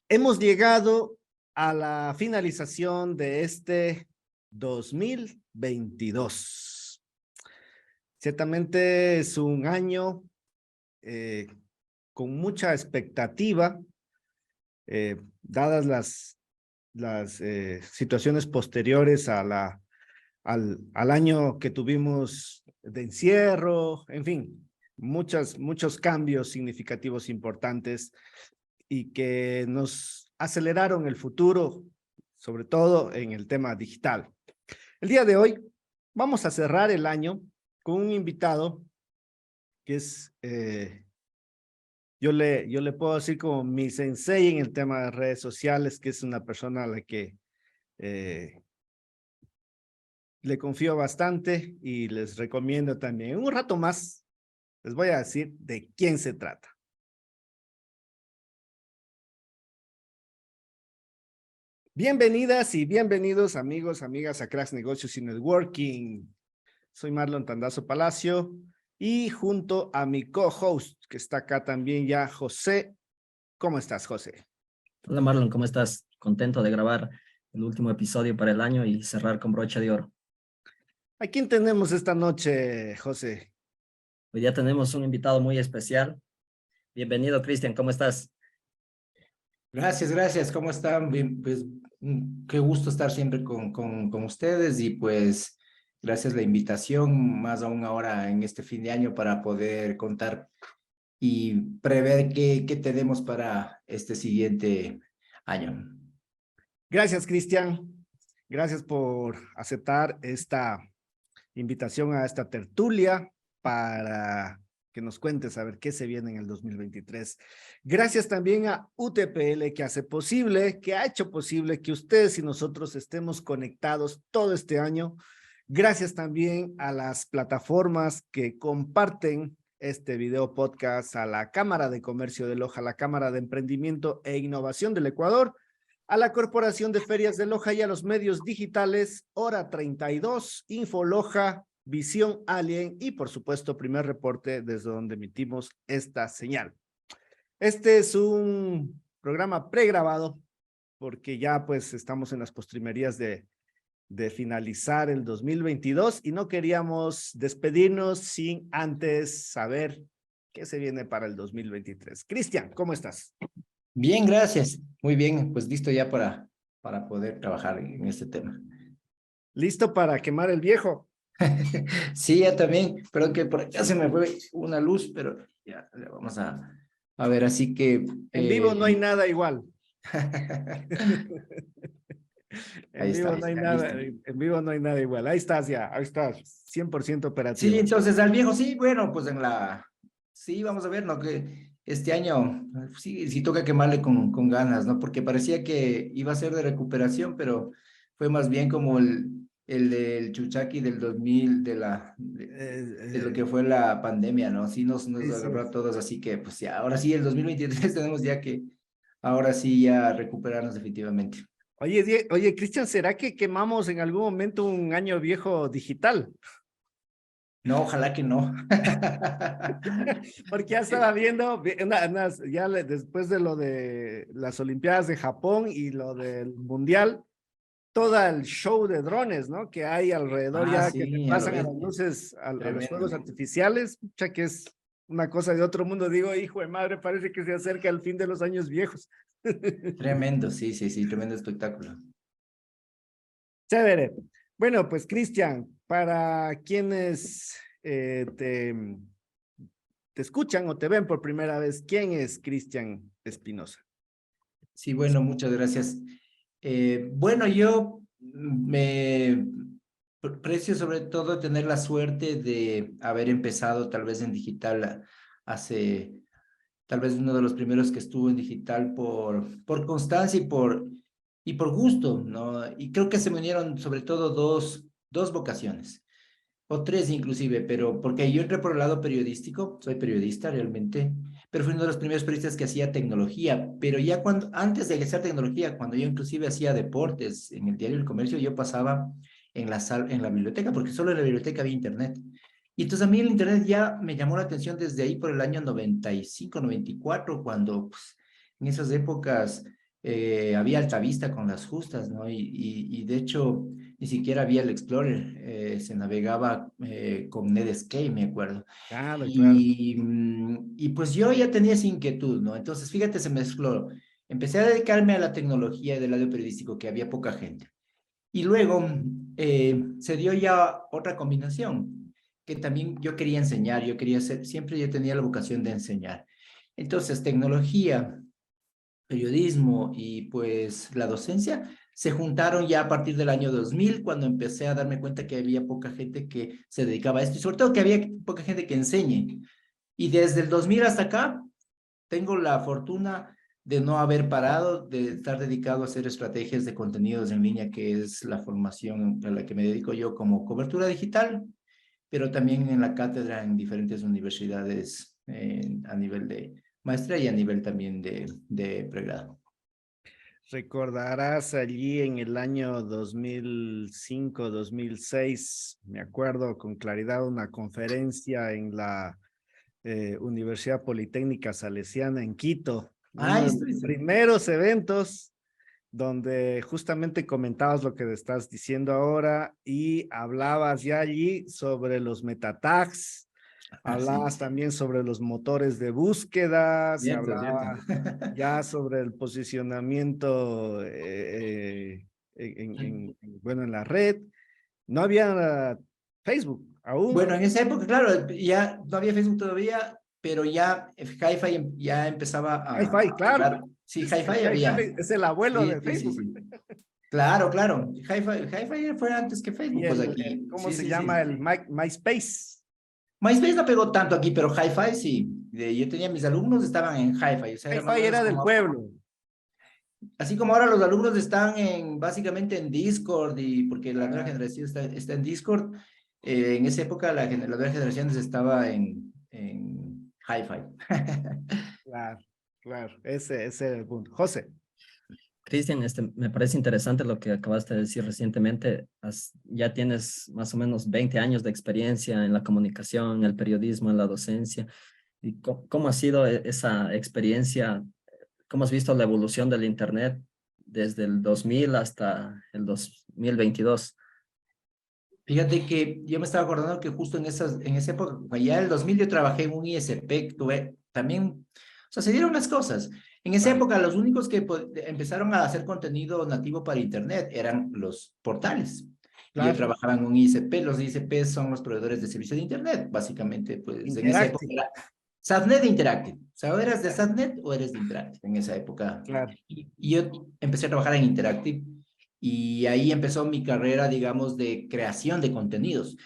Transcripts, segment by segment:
Hemos llegado a la finalización de este 2022. Ciertamente es un año con mucha expectativa, dadas las situaciones posteriores a al año que tuvimos de encierro, en fin, muchos cambios significativos importantes y que nos aceleraron el futuro, sobre todo en el tema digital. El día de hoy vamos a cerrar el año con un invitado que es, yo le puedo decir como mi sensei en el tema de redes sociales, que es una persona a la que le confío bastante y les recomiendo también. En un rato más les voy a decir de quién se trata. Bienvenidas y bienvenidos amigos, amigas a Cracks Negocios y Networking. Soy Marlon Tandazo Palacio y junto a mi co-host que está acá también ya, José. ¿Cómo estás, José? Hola Marlon, ¿cómo estás? Contento de grabar el último episodio para el año y cerrar con brocha de oro. ¿A quién tenemos esta noche, José? Hoy día tenemos un invitado muy especial. Bienvenido, Cristian, ¿cómo estás? Gracias, ¿cómo están? Bien, pues qué gusto estar siempre con ustedes y pues gracias la invitación, más aún ahora en este fin de año para poder contar y prever qué tenemos para este siguiente año. Gracias, Cristian. Gracias por aceptar esta invitación a esta tertulia para que nos cuentes a ver qué se viene en el 2023. Gracias también a UTPL que hace posible, que ha hecho posible que ustedes y nosotros estemos conectados todo este año. Gracias también a las plataformas que comparten este video podcast, a la Cámara de Comercio de Loja, a la Cámara de Emprendimiento e Innovación del Ecuador, a la Corporación de Ferias de Loja y a los medios digitales Hora 32, Infoloja, Visión Alien y por supuesto Primer Reporte desde donde emitimos esta señal. Este es un programa pregrabado porque ya pues estamos en las postrimerías de finalizar el 2022 y no queríamos despedirnos sin antes saber qué se viene para el 2023. Cristian, ¿cómo estás? Bien, gracias. Muy bien, pues listo ya para poder trabajar en este tema. ¿Listo para quemar el viejo? Sí, ya también, pero que por acá se me fue una luz, pero ya le vamos a ver, así que... En vivo no hay nada igual. En Ahí vivo está, no hay ya nada, listo. en vivo no hay nada igual. Ahí estás ya, ahí estás, 100% Sí, operativo. entonces al viejo, sí, bueno, pues sí, vamos a ver, ¿no? Que este año, sí toca quemarle con ganas, ¿no? Porque parecía que iba a ser de recuperación, pero fue más bien como el del Chuchaki del 2000, de lo que fue la pandemia, ¿no? Sí nos Sí, sí. agarró a todos, así que pues ya, ahora sí, el 2023 tenemos ya que, ahora sí ya recuperarnos definitivamente. Oye, oye, Cristian, ¿será que quemamos en algún momento un año viejo digital? No, ojalá que no. Porque ya estaba viendo, después de lo de las Olimpiadas de Japón y lo del Mundial, todo el show de drones, ¿no? Que hay alrededor Ah, ya que te sí, a lo pasan a las bestia. luces, a los Tremendo. fuegos artificiales, ya que es una cosa de otro mundo. Digo, hijo de madre, parece que se acerca el fin de los años viejos. Tremendo, sí, tremendo espectáculo. Chévere. Bueno, pues Cristian, para quienes te escuchan o te ven por primera vez, ¿quién es Cristian Espinosa? Sí, bueno, muchas gracias. Bueno, yo me precio sobre todo tener la suerte de haber empezado tal vez en digital hace, tal vez uno de los primeros que estuvo en digital por constancia y por gusto, ¿no? Y creo que se me unieron sobre todo dos vocaciones. O tres inclusive, pero porque yo entré por el lado periodístico, soy periodista realmente, pero fui uno de los primeros periodistas que hacía tecnología, pero ya antes de hacer tecnología, cuando yo inclusive hacía deportes en el diario El Comercio, yo pasaba en la biblioteca, porque solo en la biblioteca había internet. Y entonces a mí el internet ya me llamó la atención desde ahí por el año 95, 94, cuando pues, en esas épocas había Altavista con las justas, ¿no? Y de hecho, ni siquiera había el Explorer, se navegaba con Netscape, me acuerdo. Claro, claro. Y pues yo ya tenía esa inquietud, ¿no? Entonces, fíjate, se mezcló. Empecé a dedicarme a la tecnología del audio periodístico, que había poca gente. Y luego se dio ya otra combinación, que también yo quería enseñar, yo quería ser, siempre yo tenía la vocación de enseñar. Entonces, tecnología, periodismo y pues la docencia se juntaron ya a partir del año 2000, cuando empecé a darme cuenta que había poca gente que se dedicaba a esto y sobre todo que había poca gente que enseñe. Y desde el 2000 hasta acá, tengo la fortuna de no haber parado, de estar dedicado a hacer estrategias de contenidos en línea, que es la formación a la que me dedico yo como cobertura digital, pero también en la cátedra en diferentes universidades a nivel de maestría y a nivel también de pregrado. Recordarás allí en el año 2005, 2006, me acuerdo con claridad, una conferencia en la Universidad Politécnica Salesiana en Quito, Ah, uno de los estoy. primeros eventos donde justamente comentabas lo que estás diciendo ahora y hablabas ya allí sobre los metatags, Ah, sí, hablabas también sobre los motores de búsqueda, se cierto, cierto. hablaba ya sobre el posicionamiento bueno, en la red. No había Facebook Bueno, aún. en esa época, claro, ya no había Facebook todavía, pero ya Hi-Fi ya empezaba Hi-Fi, a claro. pegar. Sí, Hi-Fi había. Es el abuelo Sí, de sí, sí, Facebook. sí. Claro, claro. Hi-Fi fue antes que Y Facebook, pues aquí. ¿cómo Sí, se sí, llama? sí. El MySpace. MySpace no pegó tanto aquí, pero Hi-Fi sí. Yo tenía mis alumnos, estaban en Hi-Fi, o sea, era más o Hi-Fi menos era del como, pueblo. así como ahora los alumnos están básicamente en Discord, y porque la nueva Ah, generación está en Discord, en esa época las nuevas generaciones estaba en Hi-Fi. claro, claro. Ese era el punto. José. Cristian, me parece interesante lo que acabaste de decir recientemente. Ya tienes más o menos 20 años de experiencia en la comunicación, en el periodismo, en la docencia. ¿Y cómo ha sido esa experiencia? ¿Cómo has visto la evolución del Internet desde el 2000 hasta el 2022? Fíjate que yo me estaba acordando que justo en esa época, allá en el 2000 yo trabajé en un ISP, tuve también, o sea, se dieron las cosas. En esa Claro, época los únicos que empezaron a hacer contenido nativo para Internet eran los portales. Y yo claro. trabajaba en un ISP, los ISP son los proveedores de servicio de Internet, básicamente, pues en esa época Interactive. era Satnet de Interactive. O sea, o eras de Satnet o eres de Interactive en esa época. Claro. Y yo empecé a trabajar en Interactive y ahí empezó mi carrera, digamos, de creación de contenidos.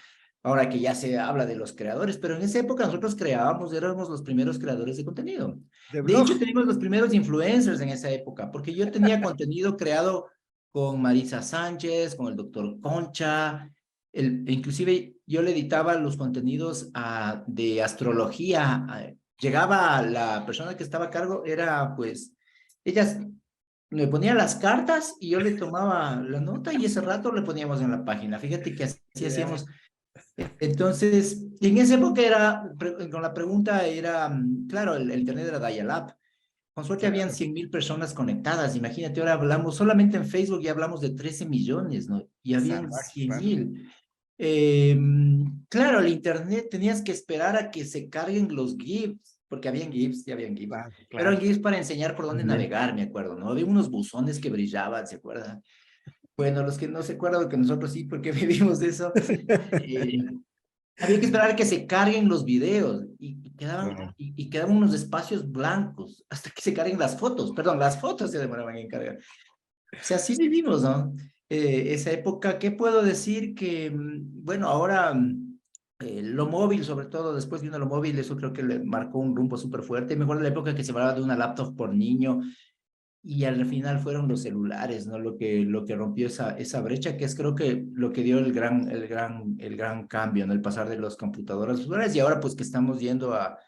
Ahora que ya se habla de los creadores, pero en esa época nosotros creábamos, éramos los primeros creadores de contenido. De De hecho, blog. teníamos los primeros influencers en esa época, porque yo tenía contenido creado con Marisa Sánchez, con el doctor Concha, inclusive yo le editaba los contenidos de astrología. Llegaba la persona que estaba a cargo, era pues, ellas me ponía las cartas y yo le tomaba la nota y ese rato le poníamos en la página. Fíjate que así Ya. hacíamos. Entonces, en esa época con la pregunta era, claro, el internet era dial-up. Con suerte habían Claro. 100,000 personas conectadas. Imagínate, ahora hablamos, solamente en Facebook ya hablamos de 13 millones, ¿no? Y habían Salvaje, cien claro. mil. Claro, el internet tenías que esperar a que se carguen los GIFs, porque habían GIFs, ya habían GIFs. Claro, Eran claro. GIFs para enseñar por dónde Ujú. navegar, me acuerdo, ¿no? Había unos buzones que brillaban, ¿se acuerdan? Bueno, los que no se acuerdan, que nosotros sí, porque vivimos de eso. eh, Había que esperar a que se carguen los videos Claro. y quedaban unos espacios blancos hasta que se carguen las fotos. Perdón, las fotos se demoraban en cargar. O sea, así vivimos, ¿no? Esa época, ¿qué puedo decir? Que, bueno, ahora lo móvil, sobre todo, después vino lo móvil, eso creo que le marcó un rumbo súper fuerte. Mejor la época que se hablaba de una laptop por niño y al final fueron los celulares, ¿no? Lo que rompió esa brecha, que es creo que lo que dio el gran cambio, ¿no? El pasar de las computadoras a los celulares y ahora pues que estamos yendo a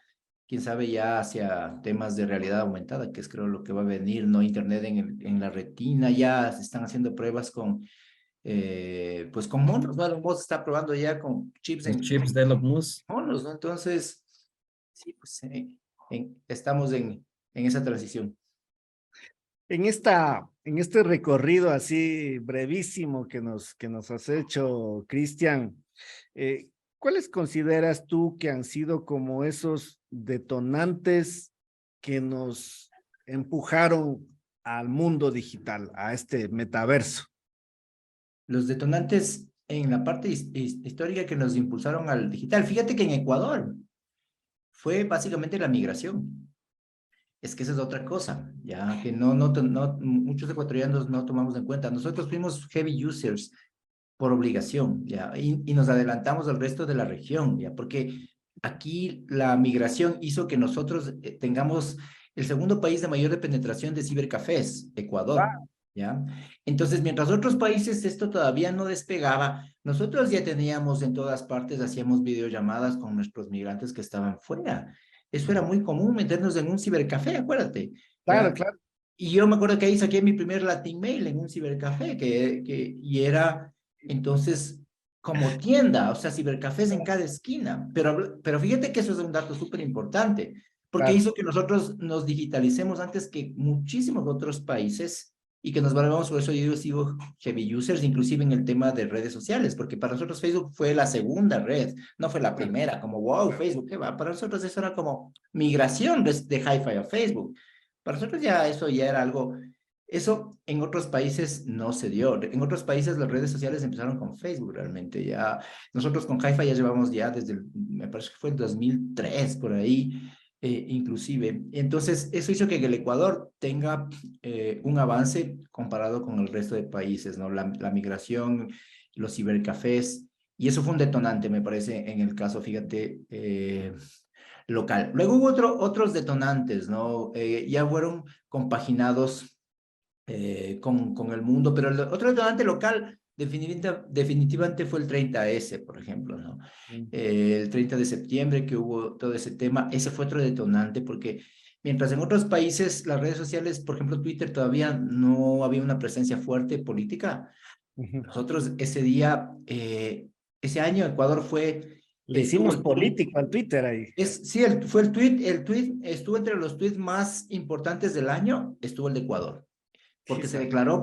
quién sabe, ya hacia temas de realidad aumentada, que es creo lo que va a venir, ¿no? Internet en la retina, ya se están haciendo pruebas pues con monos, ¿no? Elon Musk está probando ya con chips Los en chips de Elon Musk. monos, ¿no? Entonces, sí, pues estamos en esa transición. En este recorrido así brevísimo que nos has hecho, Cristian, ¿cuáles consideras tú que han sido como esos detonantes que nos empujaron al mundo digital, a este metaverso? Los detonantes en la parte histórica que nos impulsaron al digital. Fíjate que en Ecuador fue básicamente la migración. Es que esa es otra cosa, ya que muchos ecuatorianos no tomamos en cuenta. Nosotros fuimos heavy users por obligación, ya, y nos adelantamos al resto de la región, ya, porque aquí la migración hizo que nosotros tengamos el segundo país de mayor penetración de cibercafés, Ecuador, ya. Entonces, mientras otros países esto todavía no despegaba, nosotros ya teníamos en todas partes, hacíamos videollamadas con nuestros migrantes que estaban fuera. Eso era muy común, meternos en un cibercafé, acuérdate, Claro, ¿ya? claro, Y yo me acuerdo que ahí saqué mi primer Latin Mail en un cibercafé, y era entonces como tienda, o sea, cibercafés en cada esquina. Pero fíjate que eso es un dato súper importante, porque claro, hizo que nosotros nos digitalicemos antes que muchísimos otros países y que nos volvamos, por eso yo sigo heavy users, inclusive en el tema de redes sociales, porque para nosotros Facebook fue la segunda red, no fue la primera, como wow, Facebook, ¿qué va? Para nosotros eso era como migración de Hi-Fi a Facebook. Para nosotros ya eso ya era algo, eso en otros países no se dio. En otros países las redes sociales empezaron con Facebook realmente. Ya nosotros con Hi-Fi ya llevamos ya desde, me parece que fue el 2003 por ahí, inclusive. Entonces eso hizo que el Ecuador tenga un avance comparado con el resto de países, ¿no? La migración, los cibercafés, y eso fue un detonante, me parece, en el caso, fíjate, local. Luego hubo otros detonantes, ¿no? Ya fueron compaginados con el mundo, pero el otro detonante local definitivamente fue el 30S, por ejemplo, ¿no? El 30 de septiembre que hubo todo ese tema, ese fue otro detonante porque mientras en otros países las redes sociales, por ejemplo Twitter, todavía no había una presencia fuerte política, ujú. nosotros ese día, ese año Ecuador fue, Le tuvo hicimos político al Twitter ahí. sí, fue el tweet estuvo entre los tweets más importantes del año, estuvo el de Ecuador, porque se declaró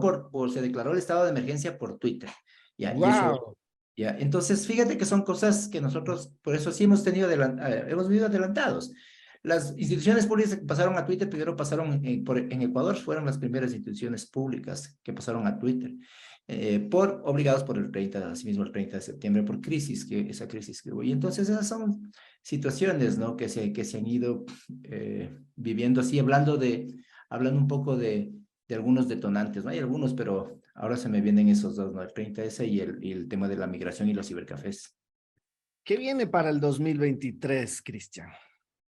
se declaró el estado de emergencia por Twitter, ya, y eso, Wow. ya, entonces fíjate que son cosas que nosotros, por eso sí hemos hemos vivido adelantados. Las instituciones públicas que pasaron a Twitter, primero pasaron en Ecuador, fueron las primeras instituciones públicas que pasaron a Twitter, obligados por el 30, así mismo el 30 de septiembre, por esa crisis que hubo. Y entonces esas son situaciones, ¿no? Que se han ido viviendo así, hablando un poco de algunos detonantes, ¿no? Hay algunos, pero ahora se me vienen esos dos, ¿no? El 30S y el tema de la migración y los cibercafés. ¿Qué viene para el 2023, Cristian?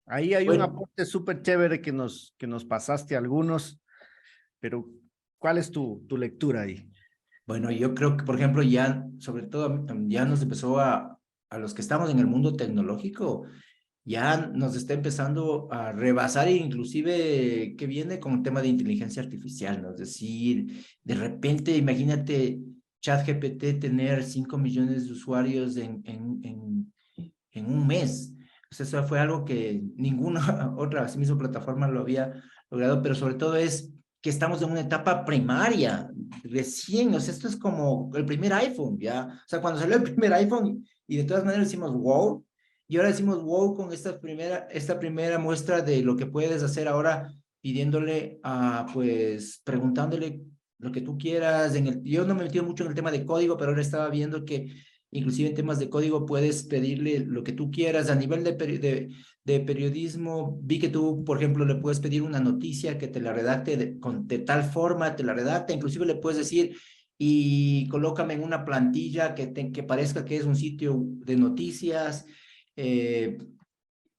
Ahí hay un Bueno, aporte súper chévere que nos pasaste algunos, pero ¿cuál es tu lectura ahí? bueno, yo creo que, por ejemplo, ya, sobre todo, ya nos empezó a los que estamos en el mundo tecnológico, ya nos está empezando a rebasar, inclusive que viene con el tema de inteligencia artificial, ¿no? Es decir, de repente, imagínate ChatGPT tener 5 millones de usuarios en un mes. O sea, eso fue algo que ninguna otra, así mismo, plataforma lo había logrado, pero sobre todo es que estamos en una etapa primaria, recién, o sea, esto es como el primer iPhone, ¿ya? O sea, cuando salió el primer iPhone, y de todas maneras decimos, wow, y ahora decimos, wow, con esta primera muestra de lo que puedes hacer ahora, pidiéndole pues, preguntándole lo que tú quieras, yo no me he metido mucho en el tema de código, pero ahora estaba viendo que inclusive en temas de código puedes pedirle lo que tú quieras. A nivel de periodismo, vi que tú, por ejemplo, le puedes pedir una noticia que te la redacte de tal forma, te la redacta, inclusive le puedes decir, y colócame en una plantilla que parezca que es un sitio de noticias, eh,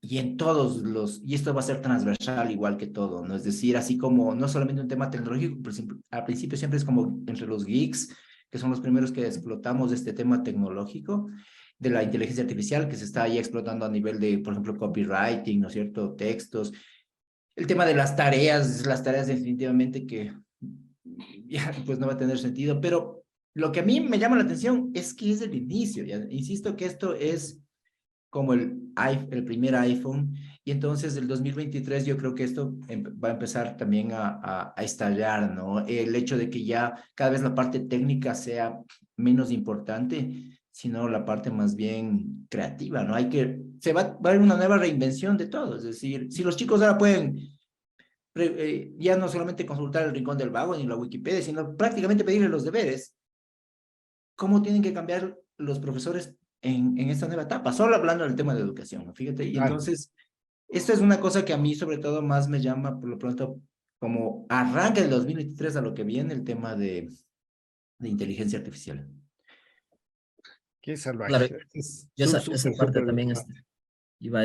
y esto va a ser transversal igual que todo, ¿no? Es decir, así como no solamente un tema tecnológico, pero al principio siempre es como entre los geeks, que son los primeros que explotamos este tema tecnológico, de la inteligencia artificial, que se está ahí explotando a nivel de, por ejemplo, copywriting, ¿no es cierto? Textos. El tema de las tareas definitivamente que ya pues no va a tener sentido, pero lo que a mí me llama la atención es que es el inicio, ya insisto que esto es como el primer iPhone, y entonces el 2023 yo creo que esto va a empezar también a estallar, ¿no? El hecho de que ya cada vez la parte técnica sea menos importante, sino la parte más bien creativa, ¿no? Va a haber una nueva reinvención de todo, es decir, si los chicos ahora pueden ya no solamente consultar el Rincón del Vago ni la Wikipedia, sino prácticamente pedirle los deberes, ¿cómo tienen que cambiar los profesores en esta nueva etapa? Solo hablando del tema de educación, ¿no? Fíjate, y Claro. entonces, esto es una cosa que a mí sobre todo más me llama por lo pronto como arranca el 2023 a lo que viene el tema de inteligencia artificial. Qué Claro, salvaje. Es yo esa súper, parte súper también importante. iba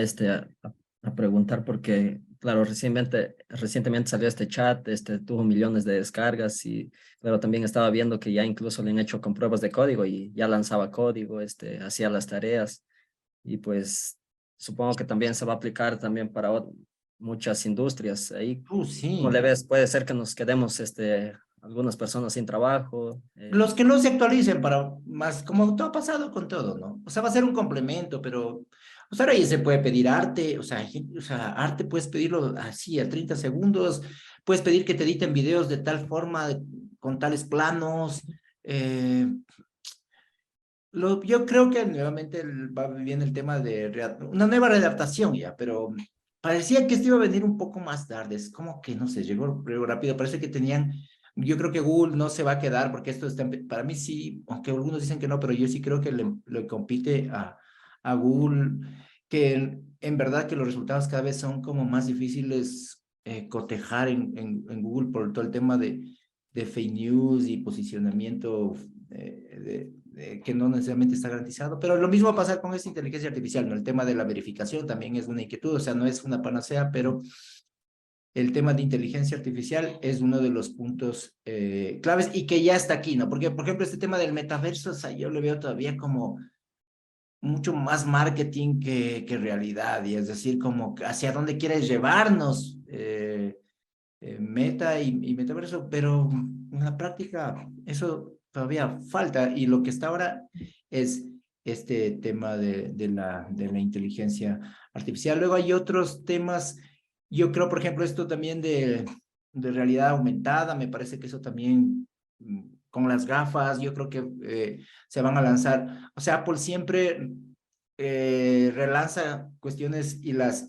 a preguntar porque, claro, recientemente salió este chat, tuvo millones de descargas y, claro, también estaba viendo que ya incluso le han hecho con pruebas de código y ya lanzaba código, hacía las tareas y pues supongo que también se va a aplicar también para muchas industrias. Ahí, ¿cómo le Sí. ves? Puede ser que nos quedemos, algunas personas sin trabajo. Los que no se actualicen para más, como todo ha pasado con todo, ¿no? O sea, va a ser un complemento, pero, o sea, ahora ya se puede pedir arte, o sea, arte puedes pedirlo así a 30 segundos, puedes pedir que te editen videos de tal forma, con tales planos. eh, yo creo que nuevamente va bien el tema de una nueva redactación ya, pero parecía que esto iba a venir un poco más tarde, es como que, no sé, llegó rápido, parece que tenían, yo creo que Google no se va a quedar porque esto está, para mí sí, aunque algunos dicen que no, pero yo sí creo que le compite a Google, que en verdad que los resultados cada vez son como más difíciles cotejar en Google por todo el tema de fake news y posicionamiento que no necesariamente está garantizado, pero lo mismo va a pasar con esta inteligencia artificial, ¿no? El tema de la verificación también es una inquietud, o sea, no es una panacea, pero el tema de inteligencia artificial es uno de los puntos claves y que ya está aquí, ¿no? Porque, por ejemplo, este tema del metaverso, o sea, yo lo veo todavía como mucho más marketing que realidad, y es decir, como hacia dónde quieres llevarnos Meta y metaverso, pero en la práctica eso todavía falta, y lo que está ahora es este tema de la inteligencia artificial. Luego hay otros temas, yo creo, por ejemplo, esto también de realidad aumentada, me parece que eso también con las gafas, yo creo que se van a lanzar, o sea, Apple siempre relanza cuestiones y las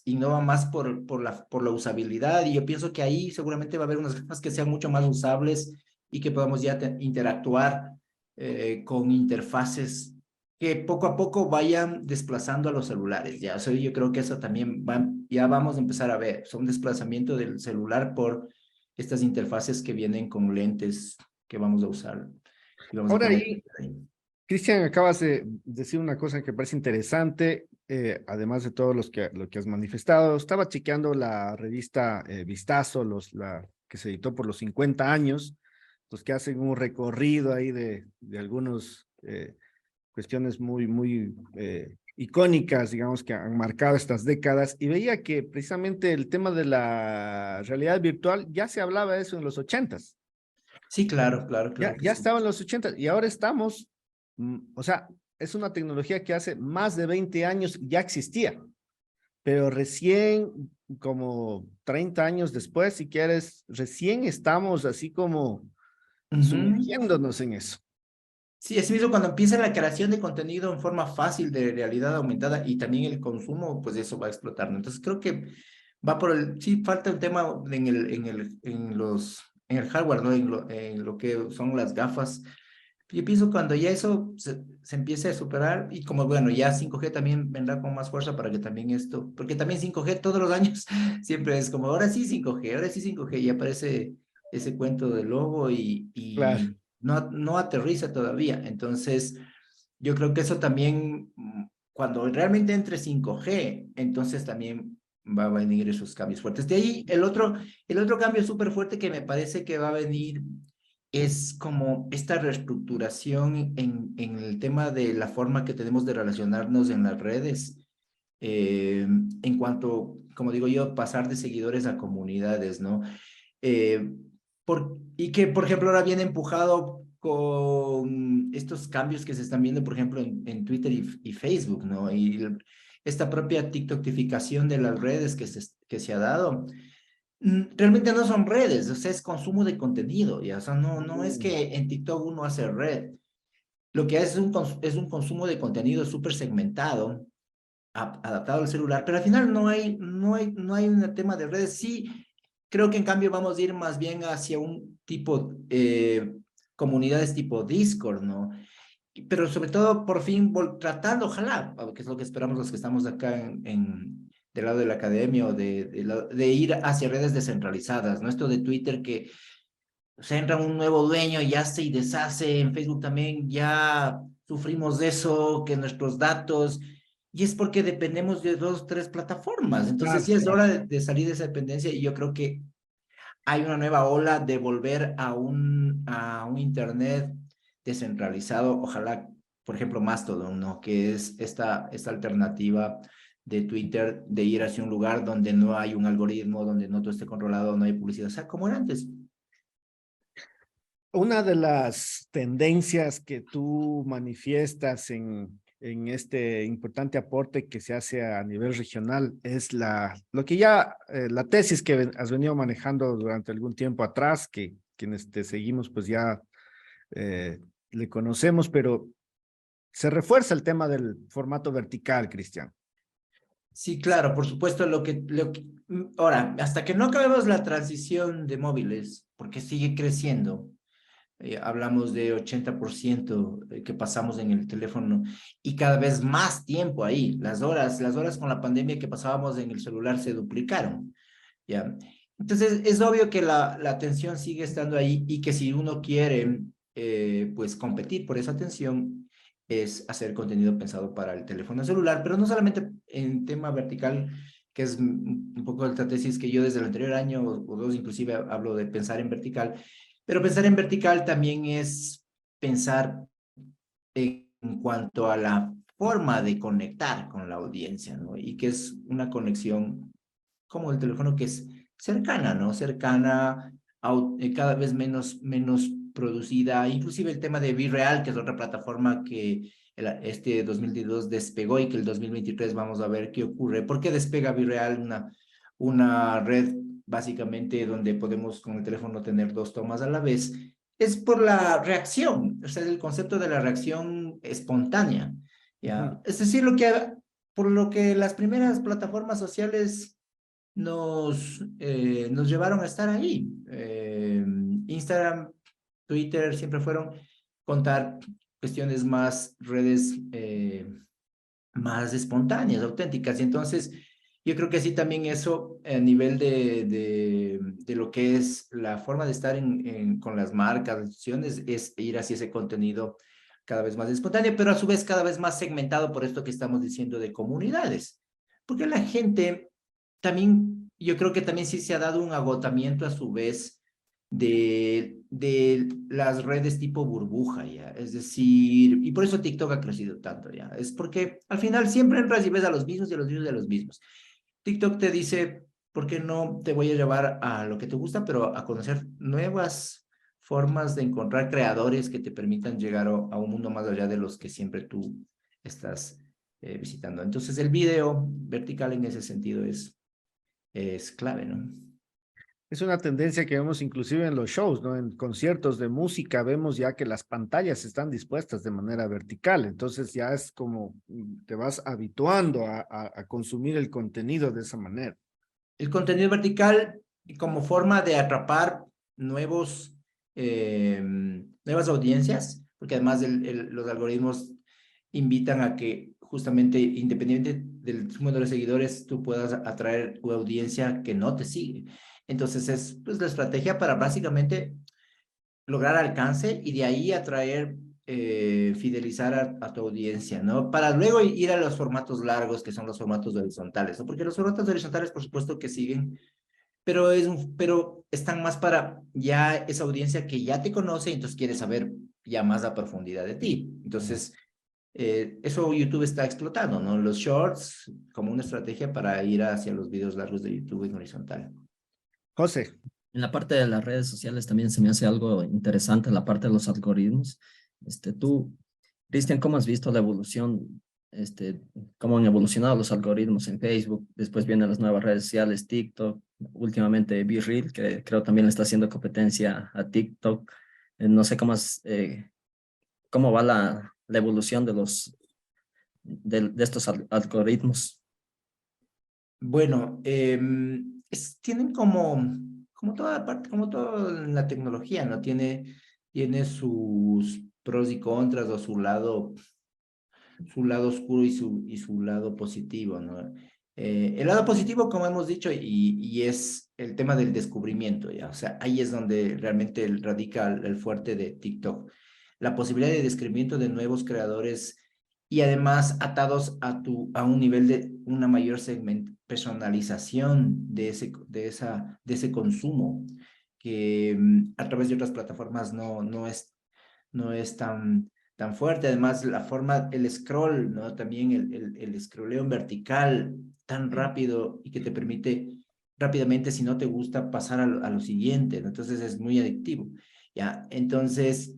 innova más por la usabilidad, y yo pienso que ahí seguramente va a haber unas gafas que sean mucho más usables y que podamos ya interactuar con interfaces que poco a poco vayan desplazando a los celulares. Ya, o sea, yo creo que eso también ya vamos a empezar a ver, son desplazamiento del celular por estas interfaces que vienen con lentes que vamos a usar y vamos a Ahora poder ahí, ahí. Cristian, acabas de decir una cosa que parece interesante, además de todo lo que has manifestado. Estaba chequeando la revista Vistazo, que se editó por los 50 años, los que hacen un recorrido ahí de algunas cuestiones muy icónicas, digamos, que han marcado estas décadas, y veía que precisamente el tema de la realidad virtual ya se hablaba de eso en los 80s. Sí, claro, claro, claro que Ya sí. estaba en los 80 y ahora estamos, o sea, es una tecnología que hace más de 20 años ya existía, pero recién, como 30 años después, si quieres, recién estamos así como Ujú. sumergiéndonos en eso. Sí, es mismo cuando empieza la creación de contenido en forma fácil de realidad aumentada y también el consumo, pues eso va a explotar, ¿no? Entonces creo que va por sí, falta el tema en el hardware, ¿no? En lo que son las gafas. Yo pienso cuando ya eso se empiece a superar, y como bueno, ya 5G también vendrá con más fuerza para que también esto, porque también 5G todos los años siempre es como, ahora sí 5G, ahora sí 5G, y aparece ese cuento del lobo Claro. y no aterriza todavía. Entonces, yo creo que eso también, cuando realmente entre 5G, entonces también va a venir esos cambios fuertes. De ahí, el otro cambio súper fuerte que me parece que va a venir es como esta reestructuración en el tema de la forma que tenemos de relacionarnos en las redes, en cuanto, como digo yo, pasar de seguidores a comunidades, ¿no? Eh, y que, por ejemplo, ahora viene empujado con estos cambios que se están viendo, por ejemplo, en Twitter y Facebook, ¿no? Y esta propia TikTokificación de las redes que se ha dado, realmente no son redes, o sea, es consumo de contenido, ¿ya? O sea, no es que en TikTok uno hace red, lo que es es un consumo de contenido súper segmentado, adaptado al celular, pero al final no hay un tema de redes. Sí, creo que en cambio vamos a ir más bien hacia un tipo, comunidades tipo Discord, ¿no? Pero sobre todo, por fin, tratando, ojalá, que es lo que esperamos los que estamos acá del lado de la academia o de ir hacia redes descentralizadas, ¿no? Esto de Twitter que se entra un nuevo dueño, ya se y deshace, en Facebook también ya sufrimos de eso, que nuestros datos, y es porque dependemos de dos, tres plataformas. Entonces Claro, sí es claro. hora de salir de esa dependencia y yo creo que hay una nueva ola de volver a un Internet descentralizado, ojalá, por ejemplo, Mastodon, ¿no? Que es esta alternativa de Twitter, de ir hacia un lugar donde no hay un algoritmo, donde no todo esté controlado, no hay publicidad, o sea, como era antes. Una de las tendencias que tú manifiestas en este importante aporte que se hace a nivel regional es lo que ya, la tesis que has venido manejando durante algún tiempo atrás, que quienes te seguimos pues ya eh, le conocemos, pero se refuerza el tema del formato vertical, Cristian. Sí, claro, por supuesto, ahora, hasta que no acabemos la transición de móviles, porque sigue creciendo, hablamos de 80% que pasamos en el teléfono y cada vez más tiempo ahí. Las horas con la pandemia que pasábamos en el celular se duplicaron, ¿ya? Entonces, es obvio que la atención sigue estando ahí y que si uno quiere, pues, competir por esa atención, es hacer contenido pensado para el teléfono celular, pero no solamente en tema vertical, que es un poco la tesis que yo desde el anterior año o dos inclusive hablo de pensar en vertical, pero pensar en vertical también es pensar en cuanto a la forma de conectar con la audiencia, ¿no? Y que es una conexión como el teléfono que es cercana, ¿no? Cercana, cada vez menos producida, inclusive el tema de Virreal, que es otra plataforma que este 2022 despegó y que el 2023 vamos a ver qué ocurre. ¿Por qué despega Virreal, una red básicamente donde podemos con el teléfono tener dos tomas a la vez? Es por la reacción, o sea, el concepto de la reacción espontánea, ¿ya? Ujú. Es decir, por lo que las primeras plataformas sociales nos llevaron a estar ahí. Instagram, Twitter siempre fueron contar cuestiones más, redes más espontáneas, auténticas. Y entonces, yo creo que sí también eso a nivel de lo que es la forma de estar con las marcas, las instituciones, es ir hacia ese contenido cada vez más espontáneo, pero a su vez cada vez más segmentado por esto que estamos diciendo de comunidades. Porque la gente también, yo creo que también sí se ha dado un agotamiento a su vez de las redes tipo burbuja, ¿ya? Es decir, y por eso TikTok ha crecido tanto, ¿ya? Es porque al final siempre entras y ves a los mismos y a los mismos y a los mismos. TikTok te dice, ¿por qué no te voy a llevar a lo que te gusta, pero a conocer nuevas formas de encontrar creadores que te permitan llegar a un mundo más allá de los que siempre tú estás visitando? Entonces el video vertical en ese sentido es clave, ¿no? Es una tendencia que vemos inclusive en los shows, ¿no? En conciertos de música vemos ya que las pantallas están dispuestas de manera vertical, entonces ya es como te vas habituando a consumir el contenido de esa manera. El contenido vertical como forma de atrapar nuevas audiencias, porque además los algoritmos invitan a que justamente independiente del número de seguidores, tú puedas atraer tu audiencia que no te sigue. Entonces es pues, la estrategia para básicamente lograr alcance y de ahí atraer, fidelizar a tu audiencia, ¿no? Para luego ir a los formatos largos, que son los formatos horizontales, ¿no? Porque los formatos horizontales, por supuesto que siguen, pero están más para ya esa audiencia que ya te conoce y entonces quiere saber ya más a profundidad de ti. Entonces, eso YouTube está explotando, ¿no? Los shorts como una estrategia para ir hacia los videos largos de YouTube en horizontal. José, En la parte de las redes sociales también se me hace algo interesante, la parte de los algoritmos. Tú, Cristian, ¿cómo has visto la evolución, cómo han evolucionado los algoritmos en Facebook? Después vienen las nuevas redes sociales, TikTok, últimamente BeReal, que creo también le está haciendo competencia a TikTok. No sé cómo va la evolución de estos algoritmos. Bueno, tienen como toda parte, como todo en la tecnología, ¿no? Tiene sus pros y contras o su lado oscuro y su lado positivo, ¿no? El lado positivo, como hemos dicho, y es el tema del descubrimiento, ¿ya? O sea, ahí es donde realmente radica el fuerte de TikTok. La posibilidad de descubrimiento de nuevos creadores y además atados a un nivel de una mayor personalización de ese consumo que a través de otras plataformas no es tan fuerte. Además, la forma, el scroll, ¿no? También el scrolleo en vertical tan rápido y que te permite rápidamente, si no te gusta, pasar a lo siguiente, ¿no? Entonces es muy adictivo, ¿ya? Entonces,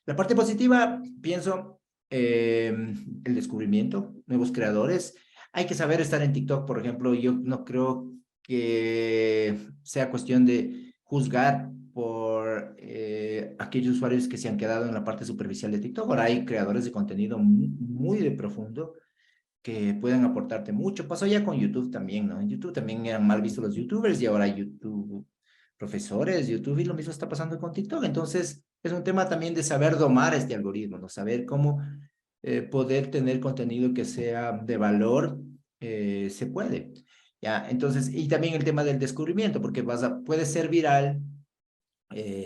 la parte positiva, pienso, el descubrimiento, nuevos creadores. Hay que saber estar en TikTok, por ejemplo. Yo no creo que sea cuestión de juzgar por aquellos usuarios que se han quedado en la parte superficial de TikTok. Ahora hay creadores de contenido muy de profundo que pueden aportarte mucho. Pasó ya con YouTube también, ¿no? En YouTube también eran mal vistos los YouTubers y ahora YouTube, profesores, YouTube, y lo mismo está pasando con TikTok. Entonces, es un tema también de saber domar este algoritmo, ¿no? Saber cómo poder tener contenido que sea de valor, se puede. Ya, entonces, y también el tema del descubrimiento, porque puede ser viral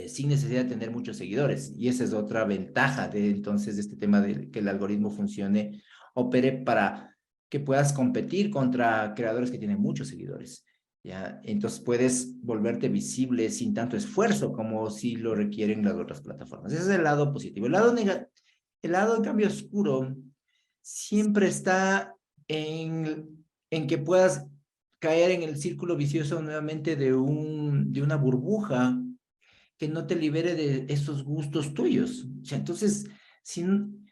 sin necesidad de tener muchos seguidores. Y esa es otra ventaja de entonces de este tema de que el algoritmo funcione, opere para que puedas competir contra creadores que tienen muchos seguidores. ¿Ya? Entonces puedes volverte visible sin tanto esfuerzo como si lo requieren las otras plataformas. Ese es el lado positivo. El lado en cambio oscuro siempre está en que puedas caer en el círculo vicioso nuevamente de una burbuja que no te libere de esos gustos tuyos. O sea, entonces,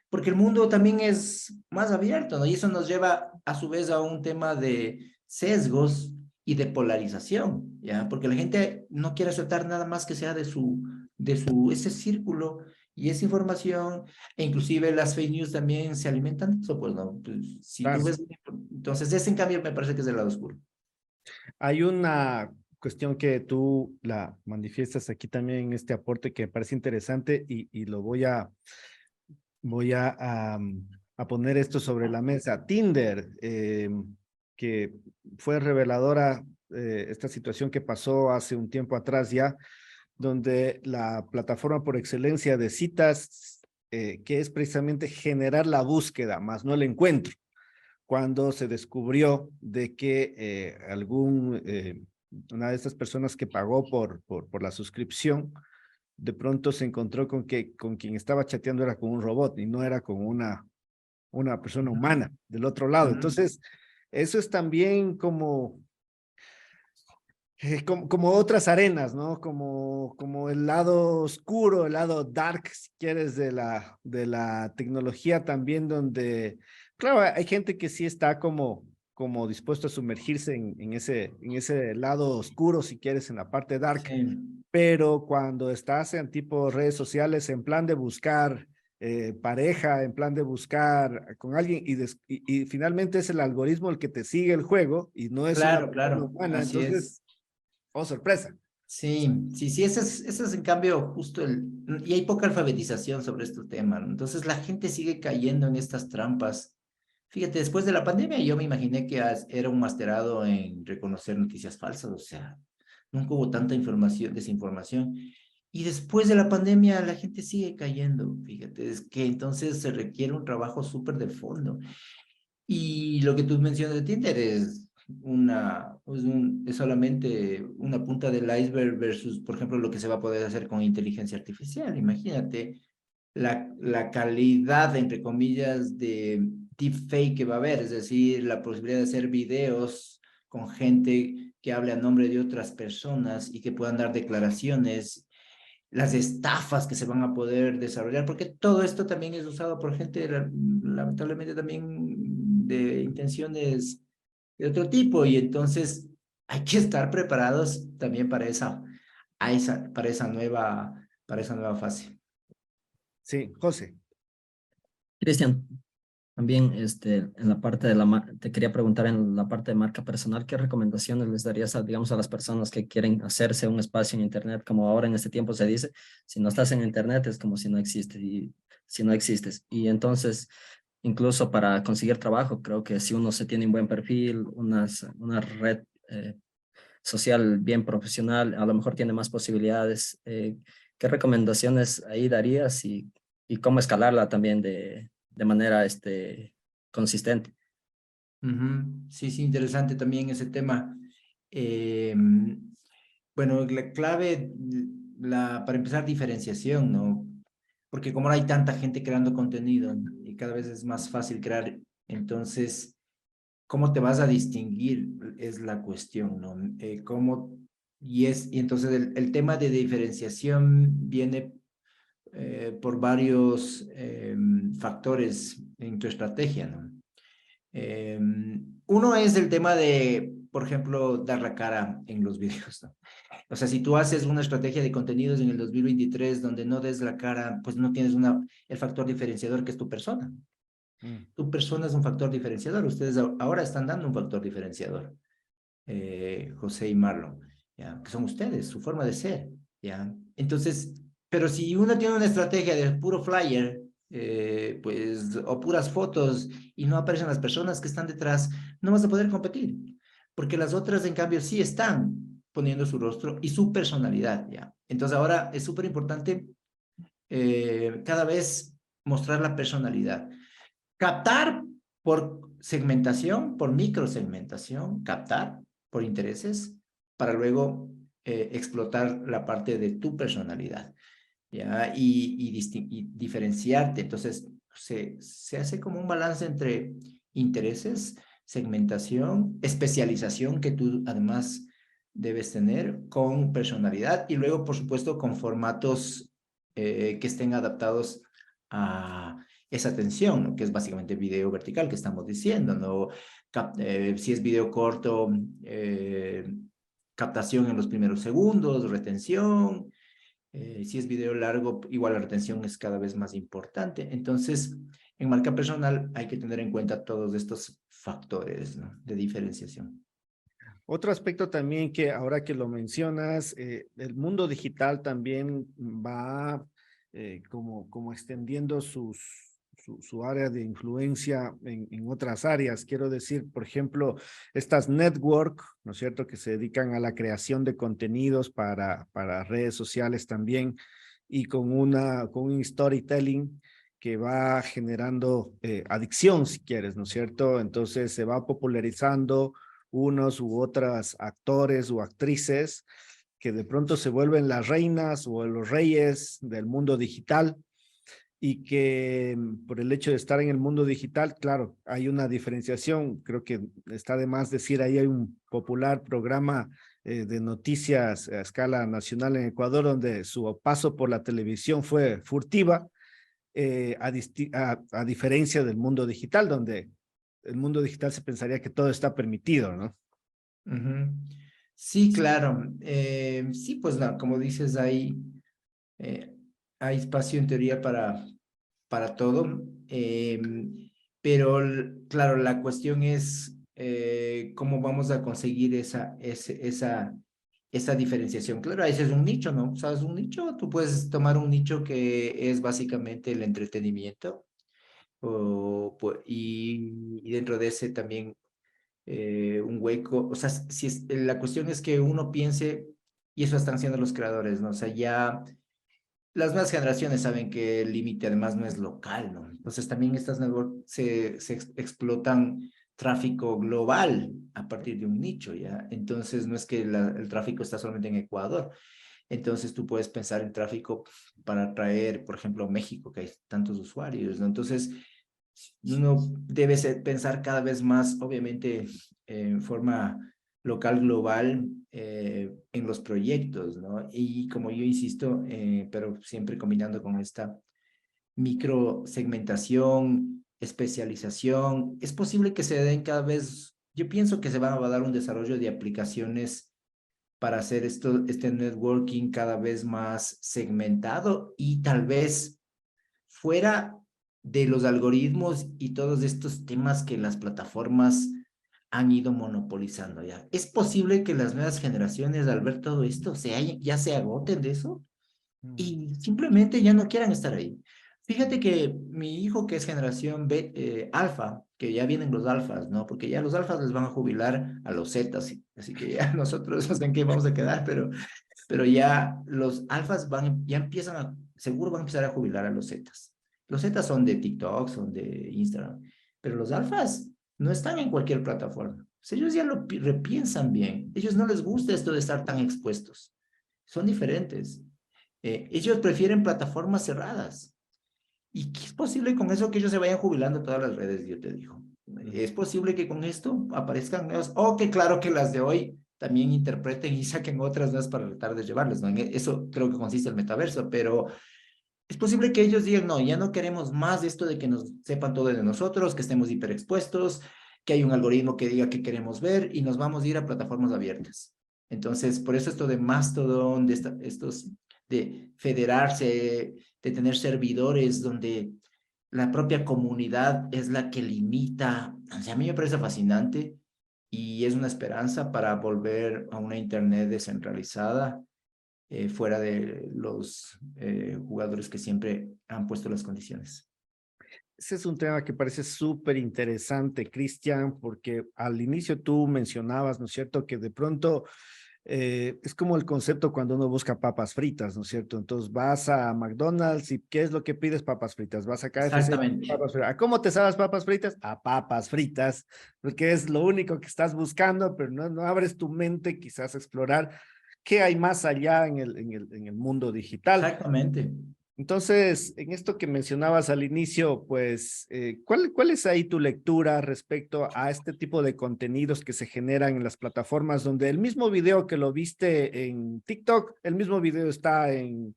porque el mundo también es más abierto, ¿no? Y eso nos lleva a su vez a un tema de sesgos y de polarización, ¿ya? Porque la gente no quiere aceptar nada más que sea ese círculo y esa información, e inclusive las fake news también se alimentan de eso, pues, ¿no? Pues, si tú Claro. ves, entonces ese en cambio me parece que es el lado oscuro. Hay una cuestión que tú la manifiestas aquí también en este aporte que me parece interesante y lo voy a poner esto sobre la mesa. Tinder, que fue reveladora esta situación que pasó hace un tiempo atrás ya, donde la plataforma por excelencia de citas, que es precisamente generar la búsqueda, más no el encuentro, cuando se descubrió de que una de estas personas que pagó por la suscripción, de pronto se encontró con que con quien estaba chateando era con un robot y no era con una persona humana del otro lado. Entonces, eso es también como otras arenas, ¿no? Como el lado oscuro, el lado dark, si quieres, de la tecnología también, donde, claro, hay gente que sí está como dispuesto a sumergirse en ese lado oscuro, si quieres, en la parte dark, Sí. pero cuando estás en tipo redes sociales, en plan de buscar pareja, en plan de buscar con alguien, y finalmente es el algoritmo el que te sigue el juego y no es una Claro, persona claro, humana, así es. entonces oh, sorpresa. Sí, ese es en cambio justo y hay poca alfabetización sobre este tema, ¿no? Entonces la gente sigue cayendo en estas trampas. Fíjate, después de la pandemia yo me imaginé que era un masterado en reconocer noticias falsas, o sea, nunca hubo tanta información, desinformación. Y después de la pandemia la gente sigue cayendo, fíjate, es que entonces se requiere un trabajo súper de fondo. Y lo que tú mencionas de Tinder es solamente una punta del iceberg versus, por ejemplo, lo que se va a poder hacer con inteligencia artificial. Imagínate la calidad, entre comillas, de deepfake que va a haber, es decir, la posibilidad de hacer videos con gente que hable a nombre de otras personas y que puedan dar declaraciones, las estafas que se van a poder desarrollar, porque todo esto también es usado por gente, lamentablemente también de intenciones de otro tipo, y entonces hay que estar preparados también para para esa nueva fase. Sí, José. Cristian, también en la parte de te quería preguntar en la parte de marca personal, ¿qué recomendaciones les darías a, digamos, a las personas que quieren hacerse un espacio en Internet? Como ahora en este tiempo se dice, si no estás en Internet es como si no existes y si no existes. Y entonces, incluso para conseguir trabajo, creo que si uno se tiene un buen perfil, una red social bien profesional, a lo mejor tiene más posibilidades. ¿Qué recomendaciones ahí darías y cómo escalarla también de manera consistente? Sí, sí, interesante también ese tema. Eh, bueno, la clave, para empezar, diferenciación, ¿no? Porque como ahora hay tanta gente creando contenido y cada vez es más fácil crear, entonces, ¿cómo te vas a distinguir? Es la cuestión, ¿no? Y entonces el tema de diferenciación viene por varios factores en tu estrategia, ¿no? Uno es el tema de, por ejemplo, dar la cara en los videos, ¿no? O sea, si tú haces una estrategia de contenidos en el 2023 donde no des la cara, pues no tienes el factor diferenciador que es tu persona. Tu persona es un factor diferenciador. Ustedes ahora están dando un factor diferenciador, José y Marlon, ¿ya? Que son ustedes, su forma de ser, ¿ya? Entonces, pero si uno tiene una estrategia de puro flyer, pues, o puras fotos y no aparecen las personas que están detrás, no vas a poder competir, porque las otras, en cambio, sí están poniendo su rostro y su personalidad, ¿ya? Entonces, ahora es súper importante cada vez mostrar la personalidad. Captar por segmentación, por microsegmentación, captar por intereses, para luego explotar la parte de tu personalidad, ¿ya? Y diferenciarte. Entonces, se hace como un balance entre intereses, segmentación, especialización que tú además debes tener con personalidad y luego, por supuesto, con formatos que estén adaptados a esa atención, ¿no? Que es básicamente video vertical que estamos diciendo, ¿no? Si es video corto, captación en los primeros segundos, retención. Si es video largo, igual la retención es cada vez más importante. Entonces, en marca personal hay que tener en cuenta todos estos factores, ¿no? De diferenciación. Otro aspecto también que ahora que lo mencionas, el mundo digital también va como extendiendo su área de influencia en otras áreas. Quiero decir, por ejemplo, estas network, ¿no es cierto?, que se dedican a la creación de contenidos para redes sociales también y con un storytelling que va generando adicción, si quieres, ¿no es cierto? Entonces se va popularizando unos u otras actores o actrices que de pronto se vuelven las reinas o los reyes del mundo digital y que por el hecho de estar en el mundo digital, claro, hay una diferenciación. Creo que está de más decir, ahí hay un popular programa de noticias a escala nacional en Ecuador donde su paso por la televisión fue furtiva, a diferencia del mundo digital, donde el mundo digital se pensaría que todo está permitido, ¿no? Sí, claro. Sí, pues no, como dices, eh, hay espacio en teoría para todo. Pero, claro, la cuestión es cómo vamos a conseguir esa diferenciación. Claro, ese es un nicho, ¿no? ¿Sabes un nicho? Tú puedes tomar un nicho que es básicamente el entretenimiento y dentro de ese también un hueco. O sea, la cuestión es que uno piense, y eso están haciendo los creadores, ¿no? O sea, ya las nuevas generaciones saben que el límite además no es local, ¿no? Entonces también estas networks explotan tráfico global a partir de un nicho, ¿ya? Entonces no es que el tráfico está solamente en Ecuador. Entonces tú puedes pensar en tráfico para atraer, por ejemplo, México, que hay tantos usuarios, ¿no? Entonces uno debe pensar cada vez más, obviamente, en forma local, global, en los proyectos, ¿no? Y como yo insisto, pero siempre combinando con esta microsegmentación, especialización, es posible que se den cada vez, yo pienso que se van a dar un desarrollo de aplicaciones para hacer este networking cada vez más segmentado y tal vez fuera de los algoritmos y todos estos temas que las plataformas han ido monopolizando ya. ¿Es posible que las nuevas generaciones al ver todo esto ya se agoten de eso y simplemente ya no quieran estar ahí? Fíjate que mi hijo, que es generación alfa, que ya vienen los alfas, ¿no? Porque ya los alfas les van a jubilar a los zetas, así que ya nosotros no sé en qué vamos a quedar, pero ya los alfas ya seguro van a empezar a jubilar a los zetas. Los zetas son de TikTok, son de Instagram, pero los alfas no están en cualquier plataforma. O sea, ellos ya lo repiensan bien. Ellos no les gusta esto de estar tan expuestos. Son diferentes. Ellos prefieren plataformas cerradas. ¿Y qué es posible con eso que ellos se vayan jubilando todas las redes, yo te digo? ¿Es posible que con esto aparezcan nuevas? O que claro que las de hoy también interpreten y saquen otras nuevas para tratar de llevarles, ¿no? En eso creo que consiste el metaverso, pero es posible que ellos digan, no, ya no queremos más de esto de que nos sepan todo de nosotros, que estemos hiperexpuestos, que hay un algoritmo que diga qué queremos ver y nos vamos a ir a plataformas abiertas. Entonces, por eso esto de Mastodon, de federarse, de tener servidores donde la propia comunidad es la que limita. O sea, a mí me parece fascinante y es una esperanza para volver a una Internet descentralizada, fuera de los jugadores que siempre han puesto las condiciones. Ese es un tema que parece súper interesante, Cristian, porque al inicio tú mencionabas, ¿no es cierto?, que de pronto es como el concepto cuando uno busca papas fritas, ¿no es cierto? Entonces vas a McDonald's y ¿qué es lo que pides? Papas fritas. Vas a KFC, Exactamente. papas fritas. ¿A cómo te sabes papas fritas? A papas fritas, porque es lo único que estás buscando, pero no abres tu mente quizás a explorar qué hay más allá en el mundo digital. Exactamente. Entonces, en esto que mencionabas al inicio, pues, ¿cuál es ahí tu lectura respecto a este tipo de contenidos que se generan en las plataformas donde el mismo video que lo viste en TikTok, el mismo video está en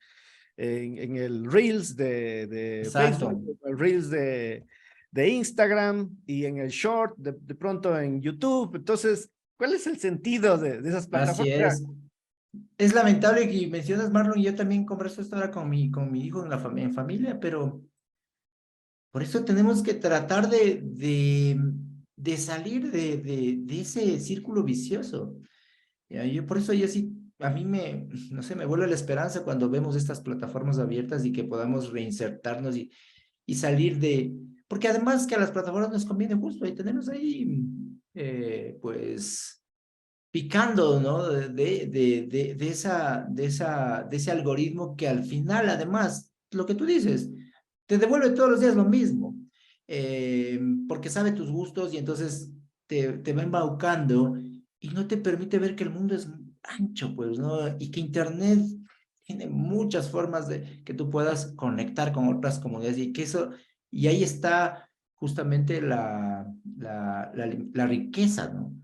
el Reels de Exacto. Facebook, el Reels de Instagram y en el Short, de pronto en YouTube? Entonces, ¿cuál es el sentido de esas Así plataformas? es. Es lamentable que mencionas, Marlon, y yo también converso esto ahora con mi hijo en familia, pero por eso tenemos que tratar de salir de ese círculo vicioso. Ya, por eso yo sí, a mí no sé, me vuelve la esperanza cuando vemos estas plataformas abiertas y que podamos reinsertarnos y salir porque además que a las plataformas nos conviene justo y tenernos ahí, pues, picando, ¿no? De ese algoritmo que al final, además, lo que tú dices, te devuelve todos los días lo mismo, porque sabe tus gustos y entonces te va embaucando y no te permite ver que el mundo es ancho, pues, ¿no? Y que Internet tiene muchas formas de que tú puedas conectar con otras comunidades y ahí está justamente la riqueza, ¿no?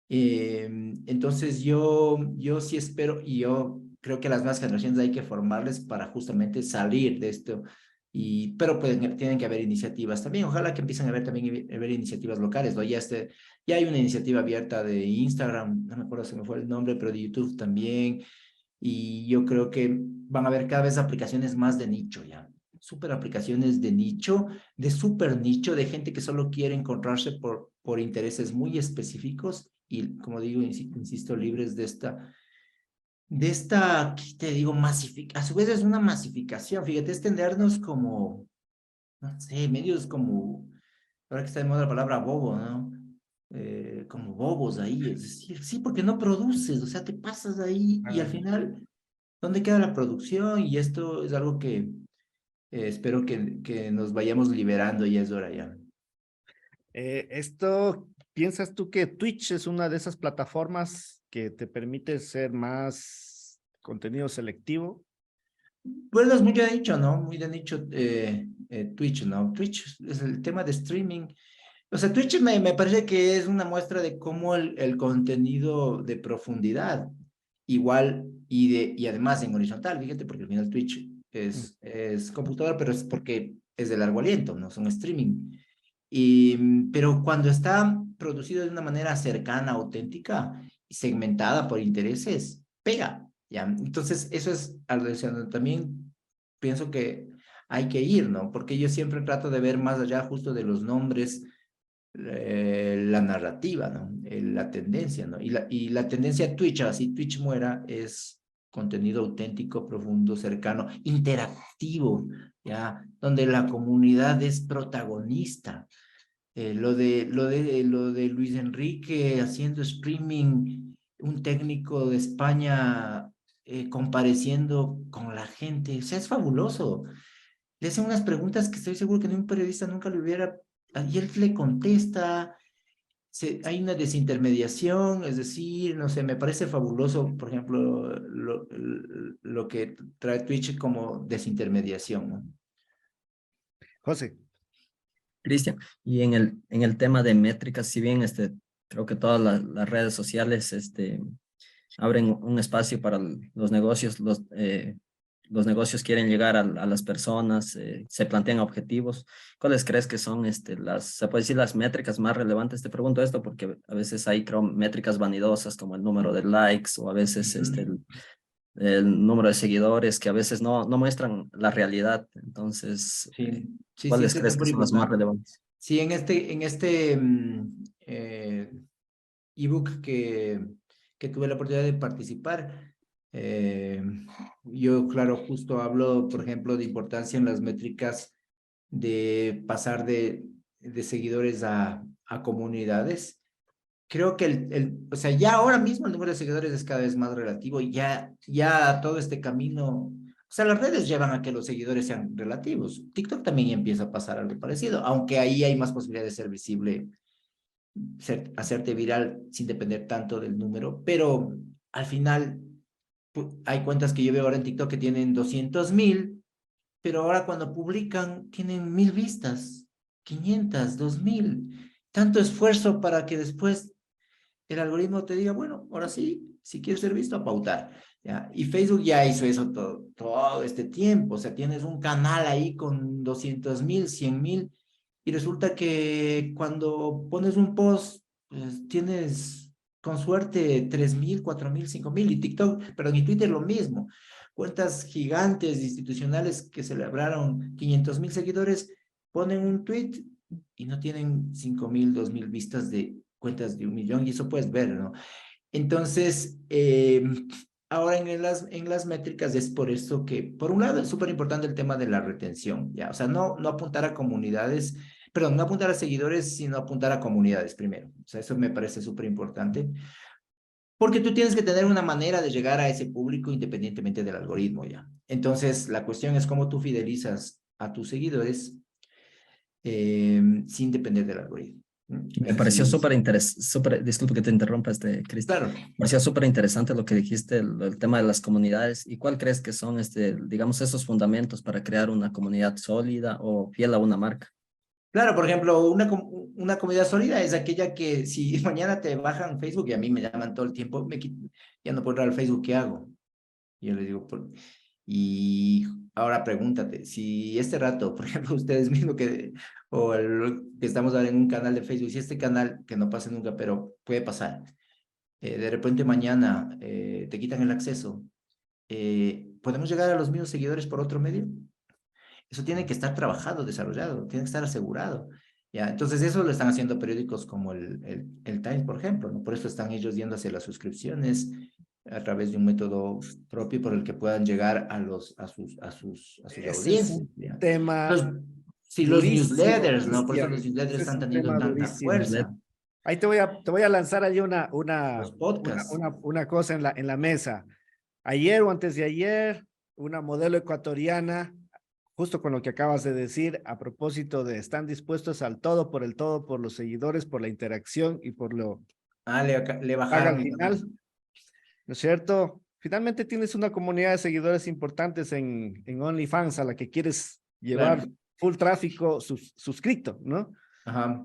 Entonces yo sí espero y yo creo que las nuevas generaciones hay que formarles para justamente salir de esto. Pero tienen que haber iniciativas también. Ojalá que empiecen a haber iniciativas locales, ¿no? Ya hay una iniciativa abierta de Instagram, no me acuerdo si me fue el nombre, pero de YouTube también. Y yo creo que van a haber cada vez aplicaciones más de nicho ya. Súper aplicaciones de nicho, de súper nicho, de gente que solo quiere encontrarse por intereses muy específicos y, como digo, insisto, libres ¿qué te digo? A su vez es una masificación, fíjate, es tendernos como, no sé, medios como, ahora que está de moda la palabra bobo, ¿no? Como bobos ahí, es decir, sí, porque no produces, o sea, te pasas ahí y al final, ¿dónde queda la producción? Y esto es algo que espero que nos vayamos liberando, ya es hora ya. ¿Piensas tú que Twitch es una de esas plataformas que te permite ser más contenido selectivo? Bueno, es muy de nicho, ¿no? Muy de nicho Twitch, ¿no? Twitch es el tema de streaming. O sea, Twitch me parece que es una muestra de cómo el contenido de profundidad, igual y además en horizontal, fíjate, porque al final Twitch es computadora, pero es porque es de largo aliento, no son streaming. Pero cuando está producido de una manera cercana, auténtica y segmentada por intereses, pega, ¿ya? Entonces, eso es algo de donde también pienso que hay que ir, ¿no? Porque yo siempre trato de ver más allá justo de los nombres, la narrativa, ¿no? La tendencia, ¿no? Y la tendencia Twitch, así Twitch muera, es contenido auténtico, profundo, cercano, interactivo, ¿ya? Donde la comunidad es protagonista. Lo de Luis Enrique haciendo streaming, un técnico de España compareciendo con la gente, o sea, es fabuloso. Le hacen unas preguntas que estoy seguro que ni un periodista nunca le hubiera, y él le contesta, hay una desintermediación, es decir, no sé, me parece fabuloso, por ejemplo, lo que trae Twitch como desintermediación, ¿no? José. Cristian, y en el tema de métricas, si bien creo que todas las redes sociales abren un espacio para los negocios, los negocios quieren llegar a las personas, se plantean objetivos. ¿Cuáles crees que son se puede decir las métricas más relevantes? Te pregunto esto porque a veces hay, creo, métricas vanidosas como el número de likes o a veces el número de seguidores que a veces no muestran la realidad. Entonces, Sí, sí, sí, ¿cuáles eso es crees que súper son las más importante. relevantes? Sí, ebook que tuve la oportunidad de participar, eh, yo, claro, justo hablo, por ejemplo, de importancia en las métricas de pasar de seguidores a comunidades. Creo que o sea, ya ahora mismo el número de seguidores es cada vez más relativo y ya todo este camino, o sea, las redes llevan a que los seguidores sean relativos. TikTok también empieza a pasar algo parecido, aunque ahí hay más posibilidad de ser visible, hacerte viral sin depender tanto del número, pero al final hay cuentas que yo veo ahora en TikTok que tienen 200,000, pero ahora cuando publican tienen 1,000 vistas, 500, 2,000. Tanto esfuerzo para que después el algoritmo te diga, bueno, ahora sí, si quieres ser visto, a pautar. ¿Ya? Y Facebook ya hizo eso todo este tiempo. O sea, tienes un canal ahí con 200,000, 100,000, y resulta que cuando pones un post, pues tienes con suerte 3,000, 4,000, 5,000, y TikTok, perdón, y Twitter lo mismo. Cuentas gigantes institucionales que celebraron 500,000 seguidores, ponen un tweet y no tienen 5,000, 2,000 vistas de cuentas de 1,000,000, y eso puedes ver, ¿no? Entonces, ahora en las métricas es por eso que, por un lado, es súper importante el tema de la retención, ¿ya? O sea, no apuntar a comunidades, perdón, no apuntar a seguidores, sino apuntar a comunidades primero. O sea, eso me parece súper importante, porque tú tienes que tener una manera de llegar a ese público independientemente del algoritmo, ¿ya? Entonces, la cuestión es cómo tú fidelizas a tus seguidores sin depender del algoritmo. Me Ese es pareció súper interesante, disculpe que te interrumpa, Cristian. claro. Me pareció súper interesante lo que dijiste, el tema de las comunidades. ¿Y cuál crees que son, digamos, esos fundamentos para crear una comunidad sólida o fiel a una marca? Claro, por ejemplo, una comunidad sólida es aquella que si mañana te bajan Facebook, y a mí me llaman todo el tiempo, ya no puedo entrar al Facebook, ¿qué hago? Y yo les digo, y ahora pregúntate, si este rato, por ejemplo, ustedes mismos que estamos ahora en un canal de Facebook, si este canal, que no pase nunca, pero puede pasar, de repente mañana te quitan el acceso, ¿podemos llegar a los mismos seguidores por otro medio? Eso tiene que estar trabajado, desarrollado, tiene que estar asegurado. ¿Ya? Entonces, eso lo están haciendo periódicos como el Times, por ejemplo, ¿no? Por eso están ellos yendo hacia las suscripciones a través de un método propio por el que puedan llegar a sus Ese es audiencias. un ¿Ya? tema Los durísimo, newsletters, ¿no? Por eso Cristian. los newsletters Ese es están un teniendo tema tanta durísimo. fuerza. Ahí te voy a lanzar ahí Los podcasts. una cosa en la mesa. Ayer o antes de ayer, una modelo ecuatoriana, justo con lo que acabas de decir, a propósito de están dispuestos al todo por los seguidores, por la interacción y por lo Le paga al bajaron final, entonces. ¿no es cierto? Finalmente tienes una comunidad de seguidores importantes en OnlyFans a la que quieres llevar Claro. full tráfico suscrito, ¿no? Ajá.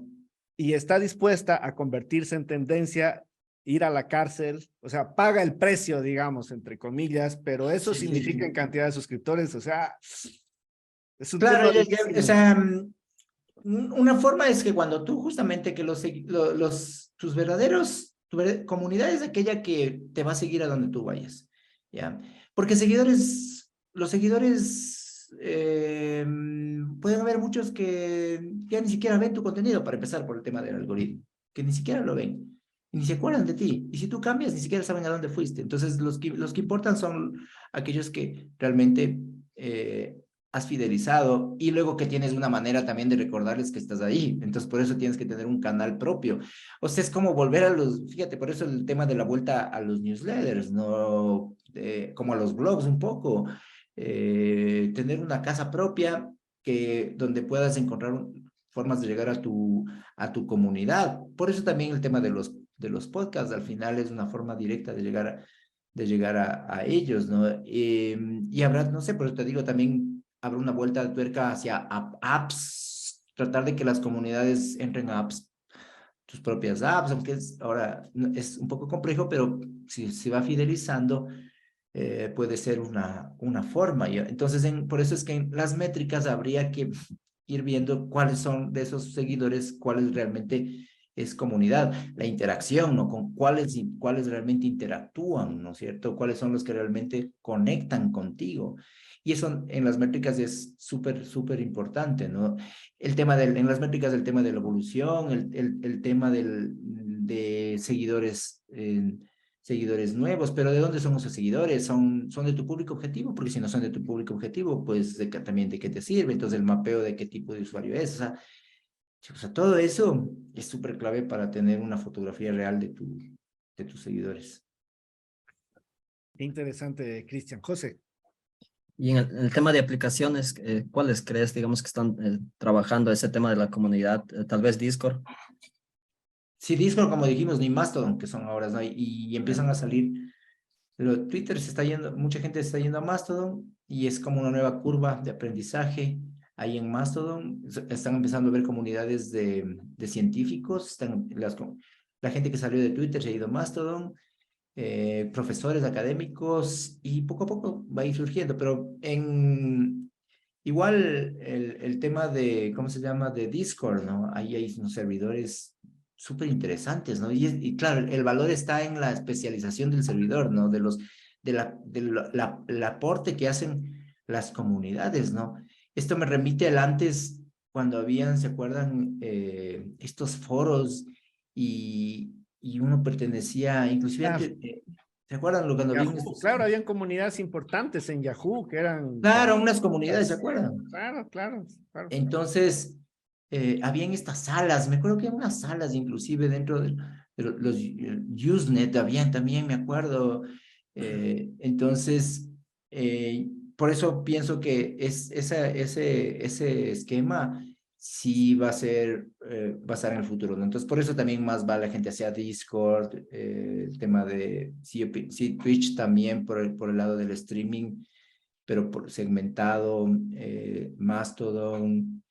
y está dispuesta a convertirse en tendencia, ir a la cárcel, o sea, paga el precio, digamos, entre comillas, pero eso Sí, sí, significa en sí. cantidad de suscriptores, o sea, es un Claro, tema o durísimo. sea, una forma es que cuando tú justamente que tus verdaderos, comunidad es aquella que te va a seguir a donde tú vayas, ¿ya? Porque los seguidores, pueden haber muchos que ya ni siquiera ven tu contenido, para empezar por el tema del algoritmo, que ni siquiera lo ven, y ni se acuerdan de ti, y si tú cambias, ni siquiera saben a dónde fuiste. Entonces, los que importan son aquellos que realmente has fidelizado y luego que tienes una manera también de recordarles que estás ahí. Entonces, por eso tienes que tener un canal propio. O sea, es como volver fíjate, por eso el tema de la vuelta a los newsletters, ¿no? Como a los blogs un poco. Tener una casa propia donde puedas encontrar formas de llegar a tu comunidad. Por eso también el tema de los podcasts, al final es una forma directa de llegar a ellos, ¿no? Y habrá, no sé, por eso te digo, también habrá una vuelta de tuerca hacia apps, tratar de que las comunidades entren a apps, tus propias apps, aunque ahora es un poco complejo, pero si se va fidelizando, puede ser una forma. Entonces, por eso es que en las métricas habría que ir viendo cuáles son de esos seguidores, cuáles realmente es comunidad, la interacción, ¿no? Con cuáles realmente interactúan, ¿no es cierto? Cuáles son los que realmente conectan contigo. Y eso en las métricas es súper, súper importante, ¿no? En las métricas el tema de la evolución, el tema de seguidores nuevos, pero ¿de dónde son esos seguidores? ¿Son de tu público objetivo? Porque si no son de tu público objetivo, pues también de qué te sirve, entonces el mapeo de qué tipo de usuario es, o sea, todo eso es súper clave para tener una fotografía real de tus seguidores. Qué interesante, Cristian. José. Y en el tema de aplicaciones, ¿cuáles crees, digamos, que están trabajando ese tema de la comunidad? Tal vez Discord. Sí, Discord, como dijimos, ni Mastodon, que son ahora, ¿no? Y empiezan a salir, pero Twitter se está yendo, mucha gente se está yendo a Mastodon y es como una nueva curva de aprendizaje. Ahí en Mastodon están empezando a ver comunidades de científicos, la gente que salió de Twitter se ha ido a Mastodon, profesores académicos y poco a poco va a ir surgiendo, pero igual el tema de, ¿cómo se llama? De Discord, ¿no? Ahí hay unos servidores súper interesantes, ¿no? Y claro, el valor está en la especialización del servidor, ¿no? El aporte que hacen las comunidades, ¿no? Esto me remite al antes, cuando habían, ¿se acuerdan? Estos foros y uno pertenecía, inclusive Ah, antes, ¿se acuerdan cuando habían Yahoo, estos? claro, habían comunidades importantes en Yahoo que eran Claro, unas comunidades, ¿se conocidas. acuerdan? Claro, claro, claro. Entonces, habían estas salas, me acuerdo que había unas salas inclusive dentro de los Usenet, habían también, me acuerdo. Entonces, por eso pienso que ese esquema sí va a estar en el futuro, ¿no? Entonces, por eso también más va la gente hacia Discord, el tema de, sí, Twitch también por el lado del streaming, pero por segmentado, Mastodon,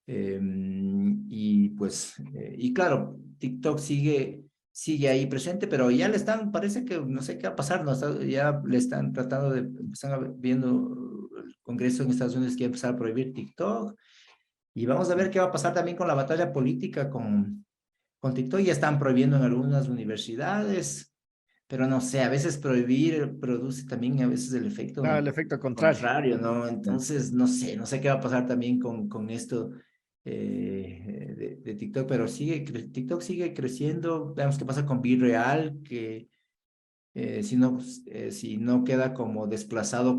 y pues, y claro, TikTok sigue ahí presente, pero ya parece que no sé qué va a pasar, ¿no? Ya le están tratando están viendo el Congreso en Estados Unidos que va a empezar a prohibir TikTok, y vamos a ver qué va a pasar también con la batalla política con TikTok. Ya están prohibiendo en algunas universidades, pero no sé, a veces prohibir produce también a veces el Claro, efecto el efecto contrario. contrario, ¿no? Entonces, no sé qué va a pasar también con esto de TikTok, pero TikTok sigue creciendo. Veamos qué pasa con Real, que si no queda como desplazado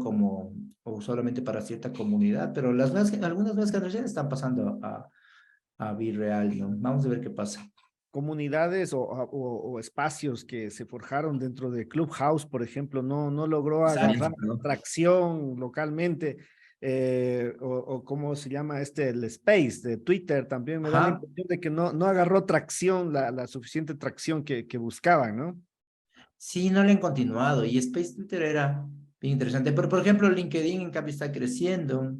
o solamente para cierta comunidad, pero algunas nuevas generaciones están pasando a Real, ¿no? Vamos a ver qué pasa. Comunidades o espacios que se forjaron dentro de Clubhouse, por ejemplo, no logró Exacto. agarrar tracción localmente, o cómo se llama el Space de Twitter, también me da la Ajá. impresión de que no agarró tracción, la suficiente tracción que buscaban, ¿no? Sí, no le han continuado y Space Twitter era bien interesante, pero por ejemplo LinkedIn en cambio está creciendo.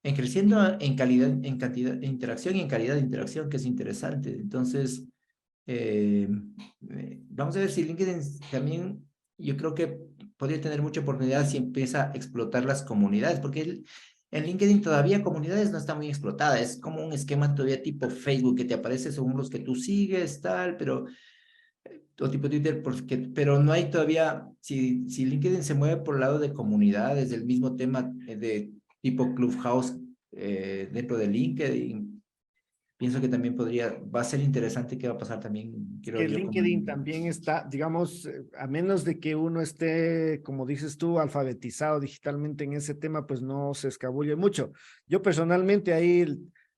en creciendo en calidad, en cantidad de interacción y en calidad de interacción, que es interesante. Entonces, vamos a ver si LinkedIn también, yo creo que podría tener mucha oportunidad si empieza a explotar las comunidades, porque en LinkedIn todavía comunidades no está muy explotada, es como un esquema todavía tipo Facebook que te aparece según los que tú sigues, tal, pero o tipo Twitter, porque, pero no hay todavía, si LinkedIn se mueve por el lado de comunidades, del mismo tema de tipo Clubhouse dentro de LinkedIn, pienso que también va a ser interesante qué va a pasar también, creo Que yo, LinkedIn también está, digamos, a menos de que uno esté, como dices tú, alfabetizado digitalmente en ese tema, pues no se escabulle mucho. Yo personalmente ahí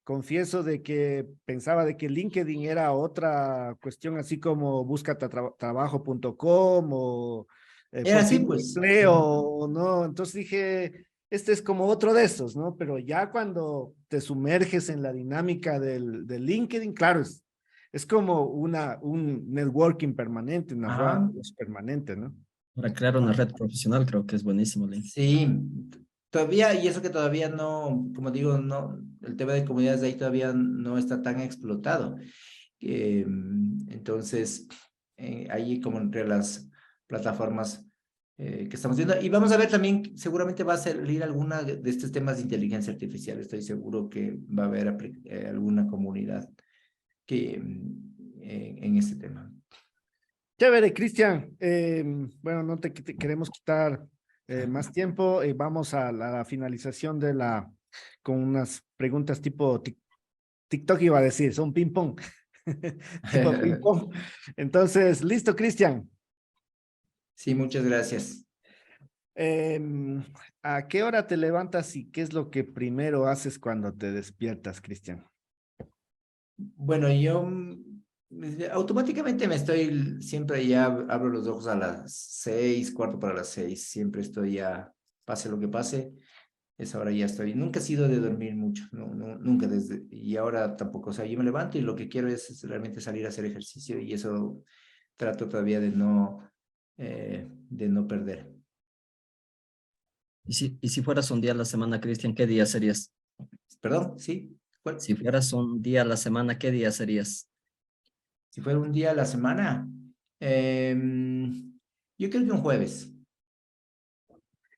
confieso de que pensaba de que LinkedIn era otra cuestión, así como buscatrabajo.com o Era por así, fin pues. empleo, ¿no? Entonces dije, este es como otro de esos, ¿no? Pero ya cuando te sumerges en la dinámica del LinkedIn, claro, es como un networking permanente, una rueda de Ajá. negocios permanente, ¿no? Para crear una red profesional creo que es buenísimo, LinkedIn. Sí, todavía, y eso que todavía no, como digo, no, el tema de comunidades de ahí todavía no está tan explotado. Entonces, ahí como entre las plataformas que estamos viendo, y vamos a ver también, seguramente va a salir alguna de estos temas de inteligencia artificial, estoy seguro que va a haber alguna comunidad que en este tema. Chévere, Cristian. Bueno, no te queremos quitar más tiempo. Vamos a la finalización con unas preguntas tipo TikTok iba a decir, son ping pong. Tipo ping pong. Entonces, listo, Cristian. Sí, muchas gracias. Em, ¿A qué hora te levantas y qué es lo que primero haces cuando te despiertas, Cristian? Bueno, yo automáticamente me estoy, siempre ya abro los ojos a las 6, cuarto para las 6, siempre estoy ya, pase lo que pase, esa hora ya estoy. Nunca he sido de dormir mucho, nunca desde, y ahora tampoco, o sea, yo me levanto y lo que quiero es realmente salir a hacer ejercicio y eso trato todavía de no perder. Y si fueras un día a la semana, Cristian, ¿qué día serías? Perdón, ¿sí? ¿Cuál? Si fueras un día a la semana, ¿qué día serías? Si fuera un día a la semana, yo creo que un jueves.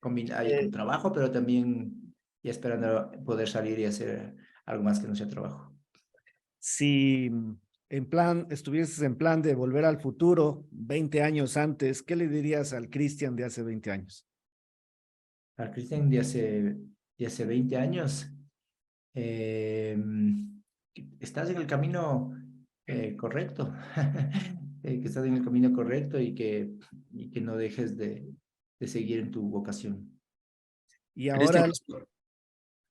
Ahí con Eh, trabajo, pero también ya esperando poder salir y hacer algo más que no sea trabajo. si estuvieses en plan de volver al futuro 20 años antes, ¿qué le dirías al Cristian de hace 20 años? Al Cristian de hace 20 años, eh, estás en el camino correcto, que estás en el camino correcto y que no dejes de seguir en tu vocación. Y Cristian, ahora,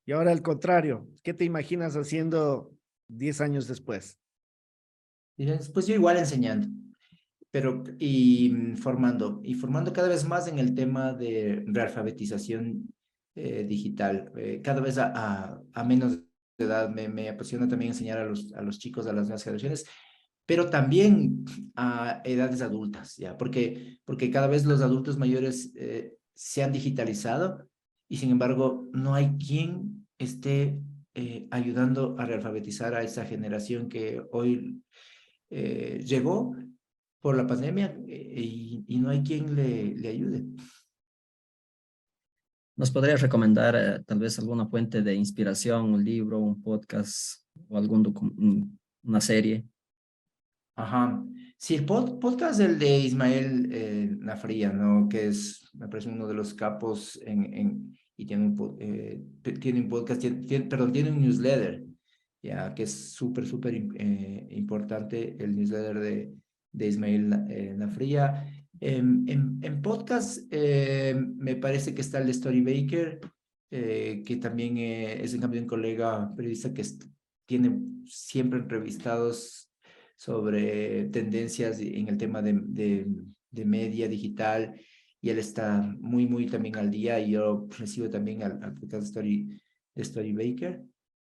y ahora al contrario, ¿qué te imaginas haciendo 10 años después? Y después yo igual enseñando. Pero y formando cada vez más en el tema de realfabetización digital. Cada vez a menos edad me apasiona también enseñar a los chicos, a las nuevas generaciones, pero también a edades adultas, ¿ya? Porque cada vez los adultos mayores se han digitalizado y sin embargo no hay quien esté ayudando a realfabetizar a esa generación que hoy llegó por la pandemia y no hay quien le ayude. ¿nos podrías recomendar tal vez alguna fuente de inspiración, un libro, un podcast o una serie? Ajá. Sí, el podcast el de Ismael Nafría, ¿no? Que es, me parece uno de los capos y tiene tiene un podcast, perdón, tiene un newsletter, ya, que es súper importante el newsletter de Ismael Nafría. En podcast me parece que está el de Story Baker, que también es en cambio un colega periodista que tiene siempre entrevistados sobre tendencias en el tema de media digital y él está muy también al día y yo recibo también al podcast de Story Baker.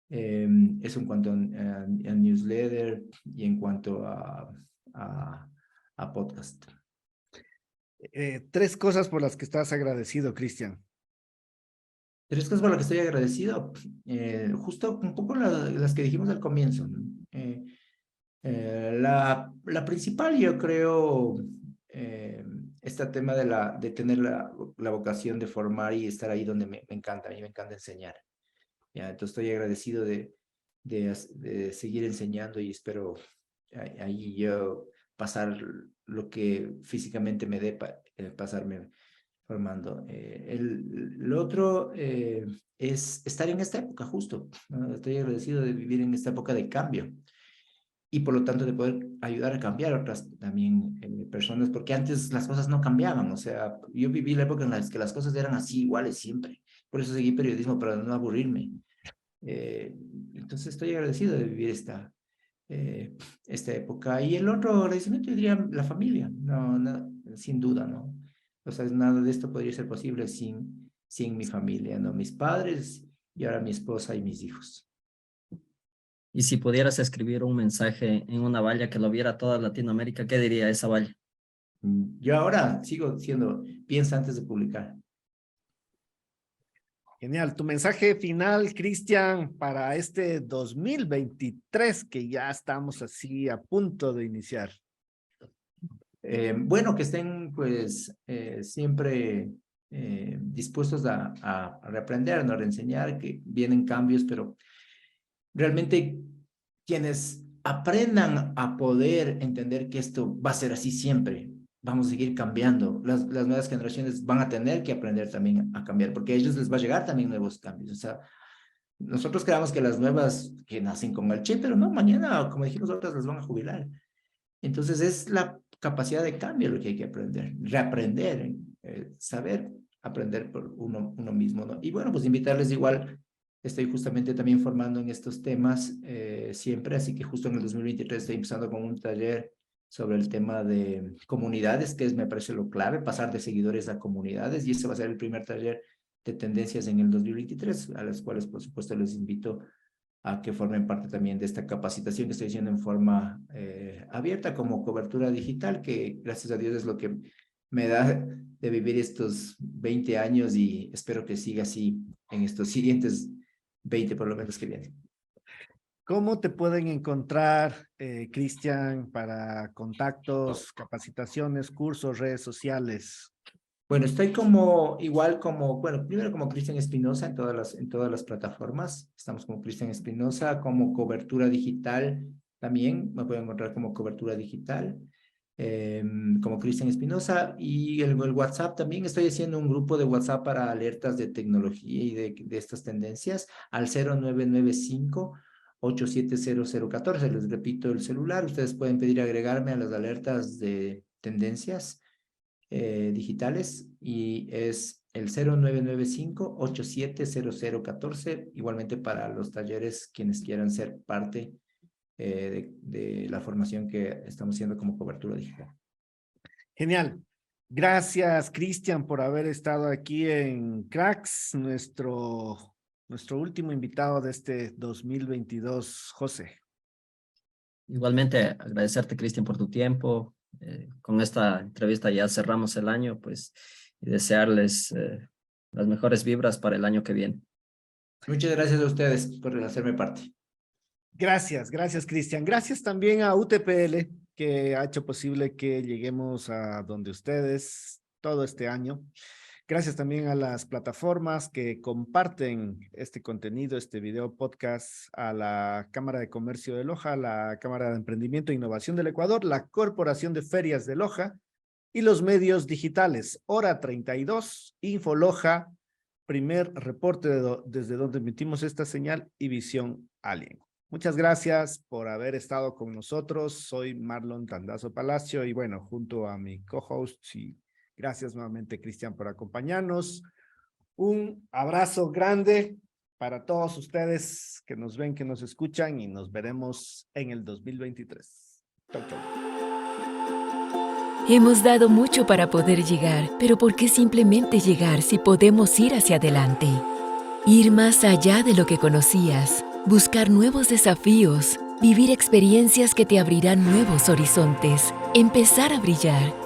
Eso en cuanto a newsletter y en cuanto a, a podcast. Tres cosas por las que estás agradecido, Cristian. Tres cosas por las que estoy agradecido. Justo un poco las que dijimos al comienzo, ¿no? La principal, yo creo, este tema de tener la vocación de formar y estar ahí donde me encanta. A mí me encanta enseñar. ¿Ya? Entonces estoy agradecido de seguir enseñando y espero ahí yo pasar lo que físicamente me dé pasarme formando. Lo otro es estar en esta época justo, ¿no? Estoy agradecido de vivir en esta época de cambio y por lo tanto de poder ayudar a cambiar a otras también personas, porque antes las cosas no cambiaban. O sea, yo viví la época en la que las cosas eran así iguales siempre. Por eso seguí periodismo, para no aburrirme. Entonces estoy agradecido de vivir esta época. Y el otro agradecimiento, yo diría, la familia, no, sin duda, ¿no? O sea, nada de esto podría ser posible sin mi familia, ¿no? Mis padres y ahora mi esposa y mis hijos. Y si pudieras escribir un mensaje en una valla que lo viera toda Latinoamérica, ¿qué diría esa valla? Yo ahora sigo diciendo, piensa antes de publicar. Genial. Tu mensaje final, Cristian, para este 2023 que ya estamos así a punto de iniciar. Bueno, que estén pues siempre dispuestos a reaprender, ¿no? A reenseñar, que vienen cambios, pero realmente quienes aprendan a poder entender que esto va a ser así siempre, vamos a seguir cambiando. Las nuevas generaciones van a tener que aprender también a cambiar, porque a ellos les va a llegar también nuevos cambios. O sea, nosotros creamos que las nuevas que nacen con el chip, pero no, mañana, como dijimos nosotros, les van a jubilar. Entonces es la capacidad de cambio lo que hay que aprender, reaprender, saber aprender por uno mismo, ¿no? Y bueno, pues invitarles igual. Estoy justamente también formando en estos temas siempre, así que justo en el 2023 estoy empezando con un taller sobre el tema de comunidades, que me parece lo clave, pasar de seguidores a comunidades, y ese va a ser el primer taller de tendencias en el 2023, a las cuales por supuesto les invito a que formen parte también de esta capacitación que estoy haciendo en forma abierta como cobertura digital, que gracias a Dios es lo que me da de vivir estos 20 años y espero que siga así en estos siguientes 20 por lo menos que vienen. ¿Cómo te pueden encontrar, Cristian, para contactos, capacitaciones, cursos, redes sociales? Bueno, estoy bueno, primero como Cristian Espinosa en todas las plataformas. Estamos como Cristian Espinosa, como cobertura digital también. Me pueden encontrar como cobertura digital, como Cristian Espinosa. Y el WhatsApp también. Estoy haciendo un grupo de WhatsApp para alertas de tecnología y de estas tendencias al 0995-870014. Les repito el celular. Ustedes pueden pedir agregarme a las alertas de tendencias digitales y es el 0995-870014, igualmente para los talleres quienes quieran ser parte de la formación que estamos haciendo como cobertura digital. Genial. Gracias, Cristian, por haber estado aquí en Cracks, nuestro último invitado de este 2022, José. Igualmente, agradecerte, Cristian, por tu tiempo. Con esta entrevista ya cerramos el año, pues, y desearles las mejores vibras para el año que viene. Muchas gracias a ustedes por hacerme parte. Gracias, Cristian. Gracias también a UTPL, que ha hecho posible que lleguemos a donde ustedes todo este año. Gracias también a las plataformas que comparten este contenido, este video podcast, a la Cámara de Comercio de Loja, la Cámara de Emprendimiento e Innovación del Ecuador, la Corporación de Ferias de Loja y los medios digitales. Hora 32, Infoloja, primer reporte desde donde emitimos esta señal y Visión Alien. Muchas gracias por haber estado con nosotros. Soy Marlon Tandazo Palacio y bueno, junto a mi co-host y gracias nuevamente, Cristian, por acompañarnos. Un abrazo grande para todos ustedes que nos ven, que nos escuchan y nos veremos en el 2023. Chau, chau. Hemos dado mucho para poder llegar, pero ¿por qué simplemente llegar si podemos ir hacia adelante? Ir más allá de lo que conocías, buscar nuevos desafíos, vivir experiencias que te abrirán nuevos horizontes, empezar a brillar.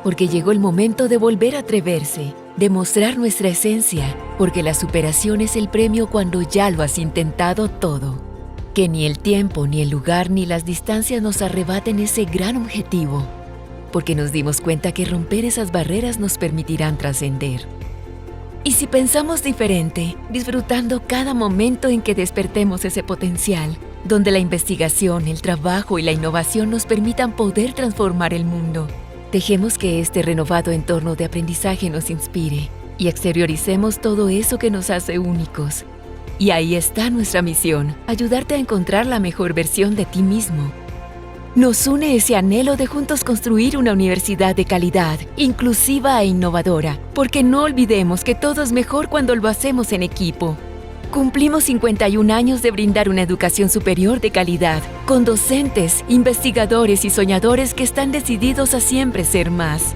Porque llegó el momento de volver a atreverse, demostrar nuestra esencia, porque la superación es el premio cuando ya lo has intentado todo. Que ni el tiempo, ni el lugar, ni las distancias nos arrebaten ese gran objetivo, porque nos dimos cuenta que romper esas barreras nos permitirán trascender. Y si pensamos diferente, disfrutando cada momento en que despertemos ese potencial, donde la investigación, el trabajo y la innovación nos permitan poder transformar el mundo, dejemos que este renovado entorno de aprendizaje nos inspire y exterioricemos todo eso que nos hace únicos. Y ahí está nuestra misión, ayudarte a encontrar la mejor versión de ti mismo. Nos une ese anhelo de juntos construir una universidad de calidad, inclusiva e innovadora, porque no olvidemos que todo es mejor cuando lo hacemos en equipo. Cumplimos 51 años de brindar una educación superior de calidad, con docentes, investigadores y soñadores que están decididos a siempre ser más.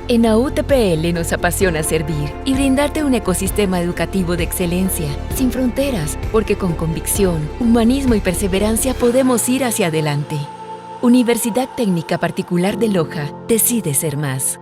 En AUTPL nos apasiona servir y brindarte un ecosistema educativo de excelencia, sin fronteras, porque con convicción, humanismo y perseverancia podemos ir hacia adelante. Universidad Técnica Particular de Loja decide ser más.